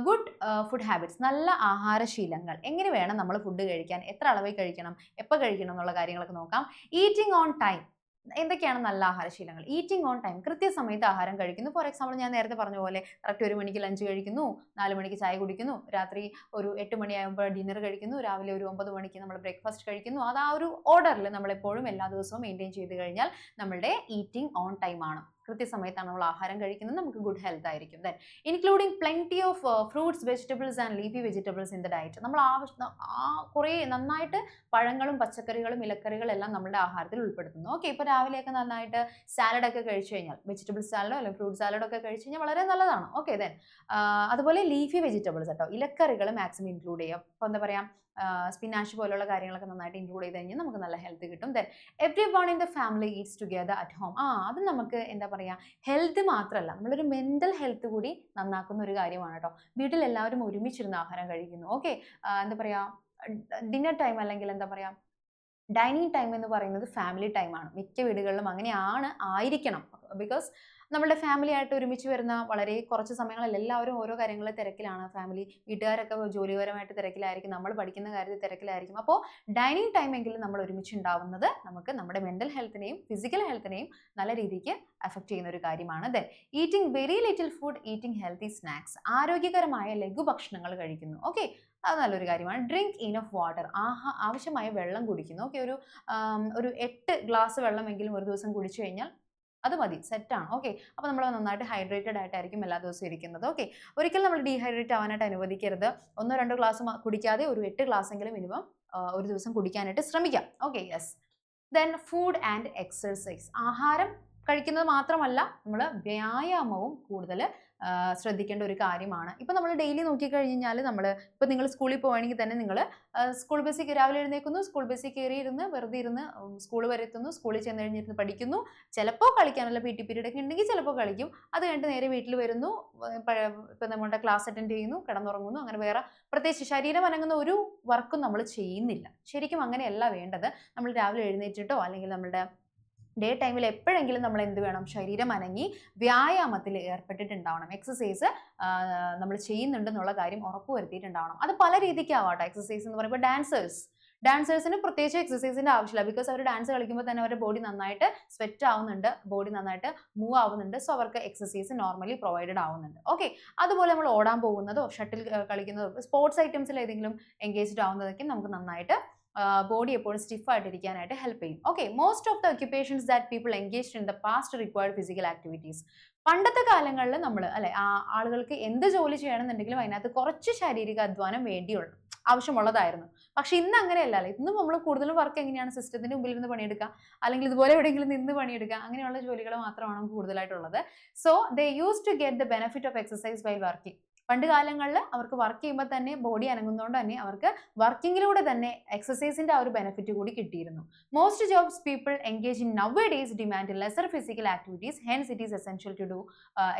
ഗുഡ് ഫുഡ് ഹാബിറ്റ്സ്, നല്ല ആഹാരശീലങ്ങൾ. എങ്ങനെ വേണം നമ്മൾ ഫുഡ് കഴിക്കാൻ, എത്ര അളവിൽ കഴിക്കണം, എപ്പോൾ കഴിക്കണം എന്നുള്ള കാര്യങ്ങളൊക്കെ നോക്കാം. Eating on time. എന്തൊക്കെയാണ് നല്ല ആഹാരശീലങ്ങൾ? ഈറ്റിംഗ് ഓൺ ടൈം, കൃത്യസമയത്ത് ആഹാരം കഴിക്കുന്നു. ഫോർ എക്സാമ്പിൾ ഞാൻ നേരത്തെ പറഞ്ഞ പോലെ കറക്റ്റ് 1 മണിക്ക് ലഞ്ച് കഴിക്കുന്നു, 4 മണിക്ക് ചായ കുടിക്കുന്നു, രാത്രി ഒരു 8 മണിയാകുമ്പോൾ ഡിന്നർ കഴിക്കുന്നു, രാവിലെ ഒരു 9 മണിക്ക് നമ്മൾ ബ്രേക്ക്ഫാസ്റ്റ് കഴിക്കുന്നു. അത് ആ ഒരു ഓർഡറിൽ നമ്മളെപ്പോഴും എല്ലാ ദിവസവും മെയിൻറ്റെയിൻ ചെയ്ത് കഴിഞ്ഞാൽ നമ്മളുടെ ഈറ്റിംഗ് ഓൺ ടൈം ആണ്. കൃത്യസമയത്താണ് നമ്മൾ ആഹാരം കഴിക്കുന്നത്, നമുക്ക് ഗുഡ് ഹെൽത്ത് ആയിരിക്കും. Then including plenty of fruits, vegetables and leafy vegetables in the diet. നമ്മൾ കുറേ നന്നായിട്ട് പഴങ്ങളും പച്ചക്കറികളും ഇലക്കറികളെല്ലാം നമ്മുടെ ആഹാരത്തിൽ ഉൾപ്പെടുത്തുന്നു. ഓക്കെ, ഇപ്പോൾ രാവിലെയൊക്കെ നന്നായിട്ട് സാലഡൊക്കെ കഴിച്ചു കഴിഞ്ഞാൽ, വെജിറ്റബിൾ സാലഡോ അല്ലെങ്കിൽ ഫ്രൂട്ട് സാലഡോ ഒക്കെ കഴിച്ചു കഴിഞ്ഞാൽ വളരെ നല്ലതാണ്. ഓക്കെ, ദെൻ അതുപോലെ ലീഫി വെജിറ്റബിൾസ് കേട്ടോ, ഇലക്കറികൾ മാക്സിമം ഇൻക്ലൂഡ് ചെയ്യാം. അപ്പോൾ എന്താ പറയുക, സ്പിനാച്ച് പോലുള്ള കാര്യങ്ങളൊക്കെ നന്നായിട്ട് ഇൻക്ലൂഡ് ചെയ്ത് കഴിഞ്ഞാൽ നമുക്ക് നല്ല ഹെൽത്ത് കിട്ടും. Then every one in the family Eats together at home. അത് നമുക്ക് എന്താ പറയുക ഹെൽത്ത് മാത്രമല്ല, നമ്മളൊരു മെൻ്റൽ ഹെൽത്ത് കൂടി നന്നാക്കുന്ന ഒരു കാര്യമാണ് കേട്ടോ. വീട്ടിൽ എല്ലാവരും ഒരുമിച്ചിരുന്ന് ആഹാരം കഴിക്കുന്നു. ഓക്കെ, എന്താ പറയുക ഡിന്നർ ടൈം അല്ലെങ്കിൽ എന്താ പറയുക ഡൈനിങ് ടൈം എന്ന് പറയുന്നത് ഫാമിലി ടൈമാണ്. മിക്ക വീടുകളിലും അങ്ങനെയാണ്, ആയിരിക്കണം. ബിക്കോസ് നമ്മുടെ ഫാമിലി ആയിട്ട് ഒരുമിച്ച് വരുന്ന വളരെ കുറച്ച് സമയങ്ങളിൽ എല്ലാവരും ഓരോ കാര്യങ്ങളിൽ തിരക്കിലാണ്. വീട്ടുകാരൊക്കെ ജോലിപരമായിട്ട് തിരക്കിലായിരിക്കും, നമ്മൾ പഠിക്കുന്ന കാര്യത്തിൽ തിരക്കിലായിരിക്കും. അപ്പോൾ ഡൈനിങ് ടൈം എങ്കിലും നമ്മൾ ഒരുമിച്ച് ഉണ്ടാവുന്നത് നമുക്ക് നമ്മുടെ മെൻ്റൽ ഹെൽത്തിനെയും ഫിസിക്കൽ ഹെൽത്തിനെയും നല്ല രീതിക്ക് അഫക്റ്റ് ചെയ്യുന്ന ഒരു കാര്യമാണ്. Then eating very little food, eating healthy snacks. ആരോഗ്യകരമായ ലഘുഭക്ഷണങ്ങൾ കഴിക്കുന്നു. ഓക്കെ, അത് നല്ലൊരു കാര്യമാണ്. Drink enough water. ആവശ്യമായ വെള്ളം കുടിക്കുന്നു. ഓക്കെ, ഒരു 8 ഗ്ലാസ് വെള്ളമെങ്കിലും ഒരു ദിവസം കുടിച്ചു കഴിഞ്ഞാൽ അത് മതി, സെറ്റാണ്. ഓക്കെ, അപ്പോൾ നമ്മൾ നന്നായിട്ട് ഹൈഡ്രേറ്റഡ് ആയിട്ടായിരിക്കും എല്ലാ ദിവസവും ഇരിക്കുന്നത്. ഓക്കെ, ഒരിക്കലും നമ്മൾ ഡീഹൈഡ്രേറ്റ് ആവാനായിട്ട് അനുവദിക്കരുത്. 1-2 ഗ്ലാസ് കുടിക്കാതെ ഒരു 8 ഗ്ലാസ് എങ്കിലും മിനിമം ഒരു ദിവസം കുടിക്കാനായിട്ട് ശ്രമിക്കാം. Okay, yes. Then food and exercise. ആഹാരം കഴിക്കുന്നത് മാത്രമല്ല, നമ്മൾ വ്യായാമവും കൂടുതൽ ശ്രദ്ധിക്കേണ്ട ഒരു കാര്യമാണ്. ഇപ്പം നമ്മൾ ഡെയിലി നോക്കിക്കഴിഞ്ഞാൽ ഇപ്പം നിങ്ങൾ സ്കൂളിൽ പോവുകയാണെങ്കിൽ തന്നെ നിങ്ങൾ സ്കൂൾ ബസ്സിൽ രാവിലെ എഴുന്നേൽക്കുന്നു, സ്കൂൾ ബസ്സിൽ കയറിയിരുന്ന് വെറുതെ ഇരുന്ന് സ്കൂൾ വരെ എത്തുന്നു, സ്കൂളിൽ ചെന്ന് കഴിഞ്ഞിരുന്ന് പഠിക്കുന്നു, ചിലപ്പോൾ കളിക്കാനുള്ള PT പീരീഡ് ഒക്കെ ഉണ്ടെങ്കിൽ ചിലപ്പോൾ കളിക്കും, അത് കഴിഞ്ഞിട്ട് നേരെ വീട്ടിൽ വരുന്നു, ഇപ്പം നമ്മുടെ ക്ലാസ് അറ്റൻഡ് ചെയ്യുന്നു, കിടന്നുറങ്ങുന്നു. അങ്ങനെ വേറെ പ്രത്യേകിച്ച് ശരീരം അനങ്ങുന്ന ഒരു വർക്കും നമ്മൾ ചെയ്യുന്നില്ല. ശരിക്കും അങ്ങനെയല്ല വേണ്ടത്. നമ്മൾ രാവിലെ എഴുന്നേറ്റിട്ടോ അല്ലെങ്കിൽ നമ്മുടെ ഡേ ടൈമിൽ എപ്പോഴെങ്കിലും നമ്മൾ എന്ത് വേണം, ശരീരം അനങ്ങി വ്യായാമത്തിൽ ഏർപ്പെട്ടിട്ടുണ്ടാവണം. എക്സസൈസ് നമ്മൾ ചെയ്യുന്നുണ്ടെന്നുള്ള കാര്യം ഉറപ്പുവരുത്തിയിട്ടുണ്ടാവണം. അത് പല രീതിക്കാവാട്ടോ. എക്സസൈസ് എന്ന് പറയുമ്പോൾ ഡാൻസേഴ്സിന് പ്രത്യേകിച്ച് എക്സസൈസിന്റെ ആവശ്യമില്ല. ബിക്കോസ് അവർ ഡാൻസ് കളിക്കുമ്പോൾ തന്നെ അവരുടെ ബോഡി നന്നായിട്ട് സ്വെറ്റ് ആവുന്നുണ്ട്, ബോഡി നന്നായിട്ട് മൂവ് ആവുന്നുണ്ട്. സോ അവർക്ക് എക്സസൈസ് നോർമലി പ്രൊവൈഡഡ് ആവുന്നുണ്ട്. ഓക്കെ, അതുപോലെ നമ്മൾ ഓടാൻ പോകുന്നതോ ഷട്ടിൽ കളിക്കുന്നതോ സ്പോർട്സ് ഐറ്റംസിൽ ഏതെങ്കിലും എൻഗേജ്ഡ് ആവുന്നതൊക്കെ നമുക്ക് നന്നായിട്ട് ബോഡി എപ്പോഴും സ്റ്റിഫ് ആയിട്ടിരിക്കാനായിട്ട് ഹെൽപ്പ് ചെയ്യും. Okay, most of the occupations that people engaged in the past required physical activities. പണ്ടത്തെ കാലങ്ങളിൽ നമ്മൾ ആളുകൾക്ക് എന്ത് ജോലി ചെയ്യണമെന്നുണ്ടെങ്കിലും അതിനകത്ത് കുറച്ച് ശാരീരിക അധ്വാനം ആവശ്യമുള്ളതായിരുന്നു. പക്ഷെ ഇന്ന് അങ്ങനെയല്ല. ഇന്നും നമ്മൾ കൂടുതലും വർക്ക് എങ്ങനെയാണ്, സിസ്റ്റത്തിന്റെ മുമ്പിൽ നിന്ന് പണിയെടുക്കുക, അല്ലെങ്കിൽ ഇതുപോലെ എവിടെയെങ്കിലും നിന്ന് പണിയെടുക്കുക, അങ്ങനെയുള്ള ജോലികൾ മാത്രമാണ് കൂടുതലായിട്ടുള്ളത്. So they use to get the benefit of exercise while working. പണ്ട് കാലങ്ങളിൽ അവർക്ക് വർക്ക് ചെയ്യുമ്പോൾ തന്നെ ബോഡി അനങ്ങുന്നതുകൊണ്ട് തന്നെ അവർക്ക് വർക്കിങ്ങിലൂടെ തന്നെ എക്സസൈസിന്റെ ആ ഒരു ബെനിഫിറ്റ് കൂടി കിട്ടിയിരുന്നു. Most jobs people engage in nowadays demand lesser physical activities, hence it is essential to do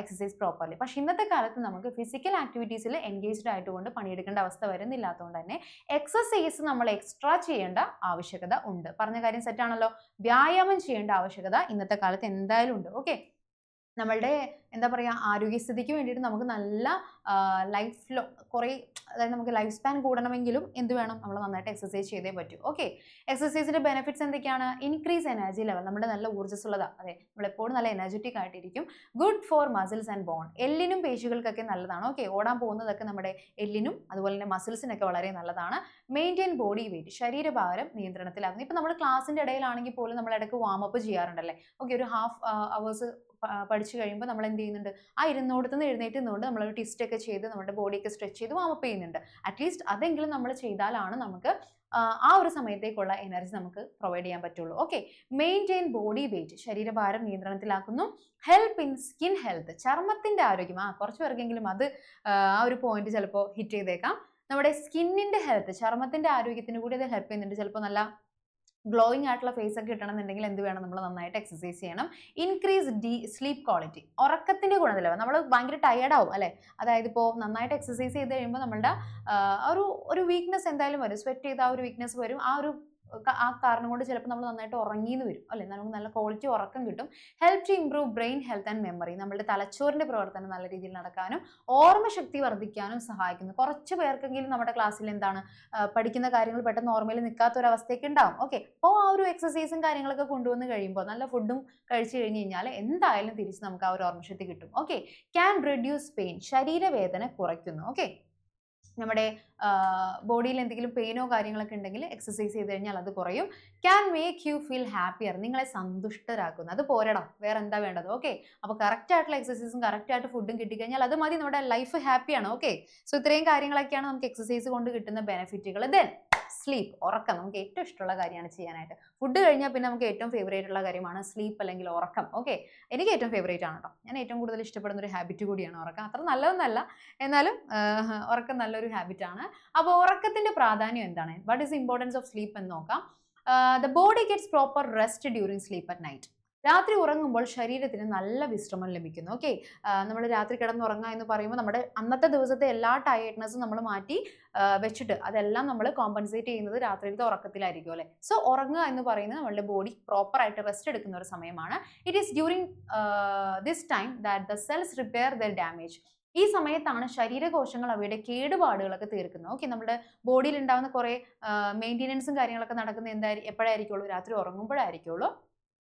exercise properly. പക്ഷെ ഇന്നത്തെ കാലത്ത് നമുക്ക് ഫിസിക്കൽ ആക്ടിവിറ്റീസിൽ എൻഗേജ്ഡ് ആയിട്ടുകൊണ്ട് പണിയെടുക്കേണ്ട അവസ്ഥ വരുന്നില്ലാത്തതുകൊണ്ട് തന്നെ എക്സസൈസ് നമ്മൾ എക്സ്ട്രാ ചെയ്യേണ്ട ആവശ്യകത ഉണ്ട്. പറഞ്ഞ കാര്യം സെറ്റാണല്ലോ. വ്യായാമം ചെയ്യേണ്ട ആവശ്യകത ഇന്നത്തെ കാലത്ത് എന്തായാലും ഉണ്ട്. ഓക്കെ, നമ്മളുടെ എന്താ പറയുക, ആരോഗ്യസ്ഥിതിക്ക് വേണ്ടിയിട്ട് നമുക്ക് നല്ല ലൈഫിലോ അതായത് നമുക്ക് ലൈഫ് സ്പാൻ കൂടണമെങ്കിലും എന്ത് വേണം, നമ്മൾ നന്നായിട്ട് എക്സസൈസ് ചെയ്തേ പറ്റൂ. ഓക്കെ, എക്സസൈസിന്റെ ബെനിഫിറ്റ്സ് എന്തൊക്കെയാണ്? ഇൻക്രീസ് എനർജി ലെവൽ, നമ്മുടെ നല്ല ഊർജ്ജസ്വലത, അതെ നമ്മളെപ്പോഴും നല്ല എനർജറ്റിക് ആയിട്ടിരിക്കും. Good for muscles and bone, എല്ലിനും പേശികൾക്കൊക്കെ നല്ലതാണ്. ഓക്കെ, ഓടാൻ പോകുന്നതൊക്കെ നമ്മുടെ എല്ലിനും അതുപോലെ തന്നെ മസിൽസിനൊക്കെ വളരെ നല്ലതാണ്. മെയിൻറ്റെയിൻ ബോഡി വെയിറ്റ്, ശരീരഭാരം നിയന്ത്രണത്തിലാകുന്നു. ഇപ്പം നമ്മൾ ക്ലാസ്സിന്റെ ഇടയിലാണെങ്കിൽ പോലും നമ്മൾ ഇടയ്ക്ക് വാമപ്പ് ചെയ്യാറുണ്ടല്ലേ. ഓക്കെ, ഒരു ഹാഫ് അവേഴ്സ് പഠിച്ചു കഴിയുമ്പോൾ നമ്മൾ എന്ത് ചെയ്യുന്നുണ്ട്, ആ ഇരുന്നോടത്തുനിന്ന് എഴുന്നേറ്റ് നിന്നുകൊണ്ട് നമ്മൾ ട്വിസ്റ്റ് ഒക്കെ ചെയ്ത് നമ്മുടെ ബോഡിയൊക്കെ സ്ട്രെച്ച് ചെയ്ത് വാമപ്പ് ചെയ്യുന്നുണ്ട്. അറ്റ്ലീസ്റ്റ് അതെങ്കിലും നമ്മൾ ചെയ്താലാണ് നമുക്ക് ആ ഒരു സമയത്തേക്കുള്ള എനർജി നമുക്ക് പ്രൊവൈഡ് ചെയ്യാൻ പറ്റുള്ളൂ. ഓക്കെ, മെയിൻറ്റെയിൻ ബോഡി വെയിറ്റ്, ശരീരഭാരം നിയന്ത്രണത്തിലാക്കുന്നു. ഹെൽപ്പ് ഇൻ സ്കിൻ ഹെൽത്ത്, ചർമ്മത്തിന്റെ ആരോഗ്യം. കുറച്ച് പേർക്കെങ്കിലും അത് ആ ഒരു പോയിന്റ് ചിലപ്പോൾ ഹിറ്റ് ചെയ്തേക്കാം. നമ്മുടെ സ്കിന്നിന്റെ ഹെൽത്ത്, ചർമ്മത്തിന്റെ ആരോഗ്യത്തിന് കൂടി അത് ഹെൽപ്പ് ചെയ്യുന്നുണ്ട്. ചിലപ്പോൾ നല്ല ഗ്ലോയിങ് ആയിട്ടുള്ള ഫേസ് ഒക്കെ കിട്ടണമെന്നുണ്ടെങ്കിൽ എന്ത് വേണം, നമ്മൾ നന്നായിട്ട് എക്സസൈസ് ചെയ്യണം. ഇൻക്രീസ് സ്ലീപ്പ് ക്വാളിറ്റി, ഉറക്കത്തിന്റെ ഗുണനിലവാരം. നമ്മൾ ഭയങ്കര ടയേർഡ് ആവും അല്ലേ. അതായത് ഇപ്പോൾ നന്നായിട്ട് എക്സസൈസ് ചെയ്ത് കഴിയുമ്പോൾ നമ്മളുടെ ഒരു വീക്ക്നെസ് എന്തായാലും വരും, സ്വെറ്റ് ചെയ്ത ആ ഒരു വീക്ക്നെസ് വരും. ആ കാരണം കൊണ്ട് ചിലപ്പോൾ നമ്മൾ നന്നായിട്ട് ഉറങ്ങിയെന്ന് വരും അല്ലേ. നമുക്ക് നല്ല ക്വാളിറ്റി ഉറക്കം കിട്ടും. Help to improve brain health and memory, നമ്മുടെ തലച്ചോറിന്റെ പ്രവർത്തനം നല്ല രീതിയിൽ നടക്കാനും ഓർമ്മശക്തി വർദ്ധിക്കാനും സഹായിക്കുന്നു. കുറച്ച് പേർക്കെങ്കിലും നമ്മുടെ ക്ലാസ്സിൽ എന്താണ് പഠിക്കുന്ന കാര്യങ്ങൾ പെട്ടെന്ന് ഓർമ്മയിൽ നിൽക്കാത്ത ഒരു അവസ്ഥയൊക്കെ ഉണ്ടാവും. ഓക്കെ, അപ്പോൾ ആ ഒരു എക്സസൈസും കാര്യങ്ങളൊക്കെ കൊണ്ടുവന്ന് കഴിയുമ്പോൾ നല്ല ഫുഡും കഴിച്ചു കഴിഞ്ഞ് കഴിഞ്ഞാൽ എന്തായാലും തിരിച്ച് നമുക്ക് ആ ഒരു ഓർമ്മശക്തി കിട്ടും. ഓക്കെ, ക്യാൻ റിഡ്യൂസ് പെയിൻ, ശരീരവേദന കുറയ്ക്കുന്നു. ഓക്കെ, നമ്മുടെ ബോഡിയിൽ എന്തെങ്കിലും പെയിനോ കാര്യങ്ങളൊക്കെ ഉണ്ടെങ്കിൽ എക്സസൈസ് ചെയ്ത് കഴിഞ്ഞാൽ അത് കുറയും. Can make you feel happier, നിങ്ങളെ സന്തുഷ്ടരാക്കുന്നു. അത് പോരടാ, വേറെ എന്താ വേണ്ടത്? ഓക്കെ, അപ്പോൾ കറക്റ്റ് ആയിട്ടുള്ള എക്സസൈസും കറക്റ്റ് ആയിട്ട് ഫുഡും കിട്ടിക്കഴിഞ്ഞാൽ അത് മതി, നമ്മുടെ ലൈഫ് ഹാപ്പിയാണ്. ഓക്കെ, സോ ഇത്രയും കാര്യങ്ങളൊക്കെയാണ് നമുക്ക് എക്സസൈസ് കൊണ്ട് കിട്ടുന്ന ബെനിഫിറ്റുകൾ. ദെൻ സ്ലീപ്പ്, ഉറക്കം നമുക്ക് ഏറ്റവും ഇഷ്ടമുള്ള കാര്യമാണ് ചെയ്യാനായിട്ട്. ഫുഡ് കഴിഞ്ഞാൽ പിന്നെ നമുക്ക് ഏറ്റവും ഫേവറേറ്റ് ഉള്ള കാര്യമാണ് സ്ലീപ്പ് അല്ലെങ്കിൽ ഉറക്കം. ഓക്കെ, എനിക്ക് ഏറ്റവും ഫേവറേറ്റ് ആണ് കേട്ടോ. ഞാൻ ഏറ്റവും കൂടുതൽ ഇഷ്ടപ്പെടുന്ന ഒരു ഹാബിറ്റ് കൂടിയാണ് ഉറക്കം. അത്ര നല്ലതൊന്നല്ല, എന്നാലും ഉറക്കം നല്ലൊരു ഹാബിറ്റാണ്. അപ്പോൾ ഉറക്കത്തിന്റെ പ്രാധാന്യം എന്താണ്, what is importance of sleep എന്ന് നോക്കാം. The body gets proper rest during sleep at night. രാത്രി ഉറങ്ങുമ്പോൾ ശരീരത്തിന് നല്ല വിശ്രമം ലഭിക്കുന്നു. ഓക്കെ, നമ്മൾ രാത്രി കിടന്നുറങ്ങുക എന്ന് പറയുമ്പോൾ നമ്മുടെ അന്നത്തെ ദിവസത്തെ എല്ലാ ടയേർഡ്നെസ്സും നമ്മൾ മാറ്റി വെച്ചിട്ട് അതെല്ലാം നമ്മൾ കോമ്പൻസേറ്റ് ചെയ്യുന്നത് രാത്രിയിലത്തെ ഉറക്കത്തിലായിരിക്കും അല്ലേ. സോ ഉറങ്ങുക എന്ന് പറയുന്നത് നമ്മളുടെ ബോഡി പ്രോപ്പറായിട്ട് റെസ്റ്റ് എടുക്കുന്ന ഒരു സമയമാണ്. It is during this time that the cells repair there damage. ഈ സമയത്താണ് ശരീരകോശങ്ങൾ അവയുടെ കേടുപാടുകളൊക്കെ തീർക്കുന്നത്. ഓക്കെ, നമ്മുടെ ബോഡിയിൽ ഉണ്ടാകുന്ന കുറേ മെയിൻ്റെനൻസും കാര്യങ്ങളൊക്കെ നടക്കുന്നത് എപ്പോഴായിരിക്കുള്ളൂ, രാത്രി ഉറങ്ങുമ്പോഴായിരിക്കുള്ളൂ.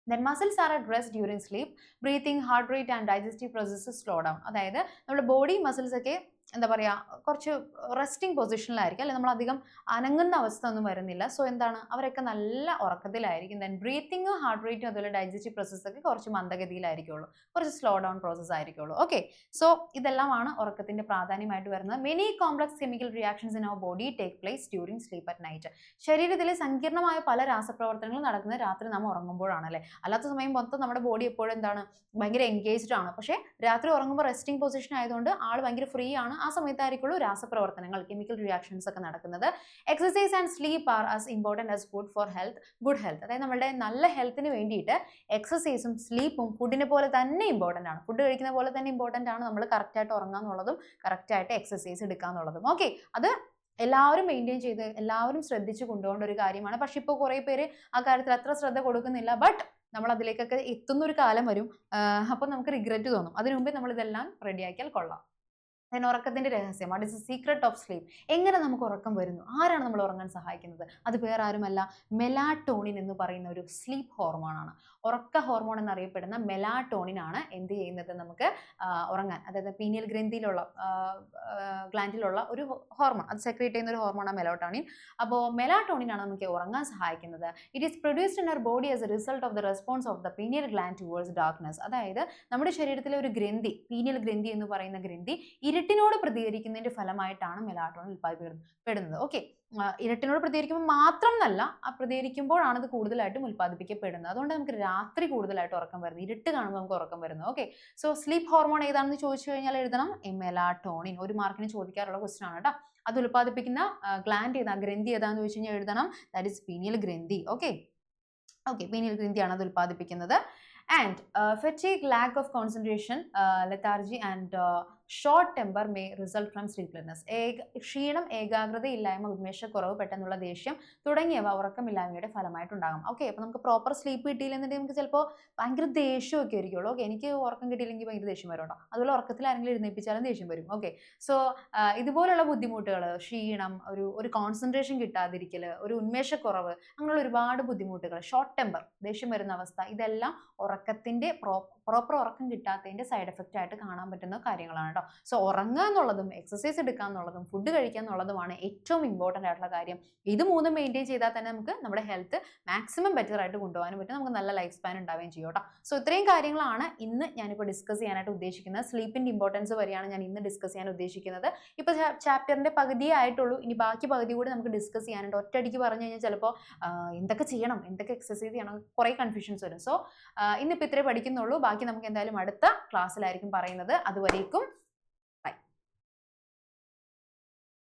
Then muscles are at rest during sleep. Breathing, heart rate and digestive processes slow down. അതായത് നമ്മുടെ ബോഡി മസിൽസ് ഒക്കെ എന്താ പറയുക കുറച്ച് റെസ്റ്റിംഗ് പൊസിഷനിലായിരിക്കും, അല്ലെങ്കിൽ നമ്മളധികം അനങ്ങുന്ന അവസ്ഥ ഒന്നും വരുന്നില്ല. സോ എന്താണ്, അവരൊക്കെ നല്ല ഉറക്കത്തിലായിരിക്കും. ദെൻ ബ്രീത്തിങ്ങും ഹാർട്ട് റേറ്റും അതുപോലെ ഡൈജസ്റ്റീവ് പ്രോസസ് ഒക്കെ കുറച്ച് മന്ദഗതിയിലായിരിക്കുള്ളൂ, കുറച്ച് സ്ലോ ഡൗൺ പ്രോസസ് ആയിരിക്കുള്ളൂ. ഓക്കെ, സോ ഇതെല്ലാമാണ് ഉറക്കത്തിന്റെ പ്രാധാന്യമായിട്ട് വരുന്നത്. Many complex chemical reactions in our body take place during sleep at night. ശരീരത്തിലെ സങ്കീർണമായ പല രാസപ്രവർത്തനങ്ങളും നടക്കുന്നത് രാത്രി നാം ഉറങ്ങുമ്പോഴാണ് അല്ലേ. അല്ലാത്ത സമയം മൊത്തം നമ്മുടെ ബോഡി എപ്പോഴും എന്താണ്, ഭയങ്കര എൻഗേജ്ഡ് ആണ്. പക്ഷേ രാത്രി ഉറങ്ങുമ്പോൾ റെസ്റ്റിംഗ് പൊസിഷൻ ആയതുകൊണ്ട് ആൾ ഭയങ്കര ഫ്രീ ആണ്. ആ സമയത്തായിരിക്കുള്ളൂ രാസപ്രവർത്തനങ്ങൾ, കെമിക്കൽ റിയാക്ഷൻസ് ഒക്കെ നടക്കുന്നത്. Exercise and sleep are as important as food for health, good health. അതായത് നമ്മുടെ നല്ല ഹെൽത്തിന് വേണ്ടിയിട്ട് എക്സസൈസും സ്ലീപ്പും ഫുഡിനെ പോലെ തന്നെ ഇമ്പോർട്ടൻ്റ് ആണ്. ഫുഡ് കഴിക്കുന്ന പോലെ തന്നെ ഇമ്പോർട്ടൻ്റ് ആണ് നമ്മൾ കറക്റ്റായിട്ട് ഉറങ്ങുക എന്നുള്ളതും കറക്റ്റായിട്ട് എക്സസൈസ് എടുക്കുക എന്നുള്ളതും. ഓക്കെ, അത് എല്ലാവരും മെയിൻറ്റെയിൻ ചെയ്ത് എല്ലാവരും ശ്രദ്ധിച്ച് കൊണ്ടുപോകേണ്ട ഒരു കാര്യമാണ്. പക്ഷെ ഇപ്പോൾ കുറേ പേര് ആ കാര്യത്തിൽ അത്ര ശ്രദ്ധ കൊടുക്കുന്നില്ല. ബട്ട് നമ്മൾ അതിലേക്കൊക്കെ എത്തുന്ന ഒരു കാലം വരും. അപ്പോൾ നമുക്ക് റിഗ്രറ്റ് തോന്നും. അതിനു മുമ്പേ നമ്മൾ ഇതെല്ലാം റെഡിയാക്കിയാൽ കൊള്ളാം. ഉറക്കത്തിന്റെ രഹസ്യം, what is the secret of sleep. എങ്ങനെ നമുക്ക് ഉറക്കം വരുന്നു, ആരാണ് നമ്മൾ ഉറങ്ങാൻ സഹായിക്കുന്നത്? അത് വേറെ ആരുമല്ല, മെലാറ്റോണിൻ എന്ന് പറയുന്ന ഒരു സ്ലീപ്പ് ഹോർമോണാണ്. ഉറക്ക ഹോർമോൺ എന്നറിയപ്പെടുന്ന മെലാറ്റോണിൻ ആണ് എന്ത് ചെയ്യുന്നത്, നമുക്ക് ഉറങ്ങാൻ, അതായത് പീനിയൽ ഗ്രന്ഥിയിലുള്ള ഗ്ലാൻഡിലുള്ള ഒരു ഹോർമോൺ, അത് സെക്രീറ്റ് ചെയ്യുന്ന ഒരു ഹോർമോണാണ് മെലാറ്റോണിൻ. അപ്പോൾ മെലാറ്റോണിൻ ആണ് നമുക്ക് ഉറങ്ങാൻ സഹായിക്കുന്നത്. It is produced in our body as a result of the response of the pineal gland towards darkness. അതായത് നമ്മുടെ ശരീരത്തിലെ ഒരു ഗ്രന്ഥി, പീനിയൽ ഗ്രന്ഥി എന്ന് പറയുന്ന ഗ്രന്ഥി ഇരുട്ടിനോട് പ്രതികരിക്കുന്നതിന്റെ ഫലമായിട്ടാണ് മെലാറ്റോണിൻ ഉൽപ്പാദിപ്പിക്കപ്പെടുന്നത്. ഓക്കെ, ഇരട്ടിനോട് പ്രതികരിക്കുമ്പോൾ മാത്രം എന്നല്ല, പ്രതികരിക്കുമ്പോഴാണ് ഇത് കൂടുതലായിട്ടും ഉൽപ്പാദിപ്പിക്കപ്പെടുന്നത്. അതുകൊണ്ട് നമുക്ക് രാത്രി കൂടുതലായിട്ട് ഉറക്കം വരുന്നത്, ഇരുട്ട് കാണുമ്പോൾ നമുക്ക് ഉറക്കം വരുന്നത്. ഓക്കെ, സോ സ്ലീപ്പ് ഹോർമോൺ ഏതാണെന്ന് ചോദിച്ചു കഴിഞ്ഞാൽ എഴുതണം മെലാറ്റോണിൻ. ഒരു മാർക്കിന് ചോദിക്കാറുള്ള ക്വസ്റ്റൻ ആണ് കേട്ടോ. അത് ഉൽപ്പാദിപ്പിക്കുന്ന ഗ്ലാൻഡ് ഏതാ, ഗ്രന്ഥി ഏതാന്ന് ചോദിച്ചു കഴിഞ്ഞാൽ എഴുതണം ദാറ്റ് ഇസ് പീനിയൽ ഗ്രന്ഥി. ഓക്കെ, പീനിയൽ ഗ്രന്ഥിയാണ് അത് ഉൽപ്പാദിപ്പിക്കുന്നത്. And fatigue, lack of concentration, lethargy and short temper may result from sleeplessness. ക്ഷീണം, ഏകാഗ്രതയില്ലായ്മ, ഉന്മേഷക്കുറവ്, പെട്ടെന്നുള്ള ദേഷ്യം തുടങ്ങിയവ ഉറക്കമില്ലായ്മയുടെ ഫലമായിട്ടുണ്ടാകും. ഓക്കെ, അപ്പോൾ നമുക്ക് പ്രോപ്പർ സ്ലീപ്പ് കിട്ടിയില്ലെന്നുണ്ടെങ്കിൽ നമുക്ക് ചിലപ്പോൾ ഭയങ്കര ദേഷ്യമൊക്കെ ആയിരിക്കുള്ളൂ. ഓക്കെ, എനിക്ക് ഉറക്കം കിട്ടിയില്ലെങ്കിൽ ഭയങ്കര ദേഷ്യം വരും കേട്ടോ. അതുപോലെ ഉറക്കത്തിൽ ആരെങ്കിലും എഴുന്നേൽപ്പിച്ചാലും ദേഷ്യം വരും. ഓക്കെ, സോ ഇതുപോലുള്ള ബുദ്ധിമുട്ടുകൾ, ക്ഷീണം, ഒരു കോൺസെൻട്രേഷൻ കിട്ടാതിരിക്കൽ, ഒരു ഉന്മേഷക്കുറവ്, അങ്ങനെയുള്ള ഒരുപാട് ബുദ്ധിമുട്ടുകൾ, ഷോർട്ട് ടെമ്പർ, ദേഷ്യം വരുന്ന അവസ്ഥ, ഇതെല്ലാം ഉറക്കത്തിന്റെ പ്രോപ്പർ ഉറക്കം കിട്ടാത്തതിന്റെ സൈഡ് എഫക്റ്റ് ആയിട്ട് കാണാൻ പറ്റുന്ന കാര്യങ്ങളാണ് കേട്ടോ. സോ ഉറങ്ങുക എന്നുള്ളതും എക്സസൈസ് എടുക്കുക എന്നുള്ളതും ഫുഡ് കഴിക്കുക എന്നുള്ളതുമാണ് ഏറ്റവും ഇമ്പോർട്ടൻ്റ് ആയിട്ടുള്ള കാര്യം. ഇത് മൂന്നും മെയിൻറ്റെയിൻ ചെയ്താൽ തന്നെ നമുക്ക് നമ്മുടെ ഹെൽത്ത് മാക്സിമം ബെറ്റർ ആയിട്ട് കൊണ്ടുപോകാനും പറ്റും, നമുക്ക് നല്ല ലൈഫ് സ്പാൻ ഉണ്ടാവുകയും ചെയ്യും കേട്ടോ. സോ ഇത്രയും കാര്യങ്ങളാണ് ഇന്ന് ഞാനിപ്പോൾ ഡിസ്കസ് ചെയ്യാനായിട്ട് ഉദ്ദേശിക്കുന്നത്. സ്ലീപ്പിന്റെ ഇമ്പോർട്ടൻസ് വരെയാണ് ഞാൻ ഇന്ന് ഡിസ്കസ് ചെയ്യാൻ ഉദ്ദേശിക്കുന്നത്. ഇപ്പോൾ ചാപ്റ്ററിന്റെ പകുതിയേ ആയിട്ടുള്ളൂ, ഇനി ബാക്കി പകുതി കൂടി നമുക്ക് ഡിസ്കസ് ചെയ്യാനുണ്ട്. ഒറ്റയടിക്ക് പറഞ്ഞു കഴിഞ്ഞാൽ ചിലപ്പോൾ എന്തൊക്കെ ചെയ്യണം, എന്തൊക്കെ എക്സസൈസ് ചെയ്യണം, കുറേ കൺഫ്യൂഷൻസ് വരും. സോ ഇന്നിപ്പോൾ ഇത്രേ പഠിക്കുന്നുള്ളൂ. ബാക്കി നമുക്ക് എന്തായാലും അടുത്ത ക്ലാസ്സിലായിരിക്കും പറയുന്നത്. അതുവരേക്കും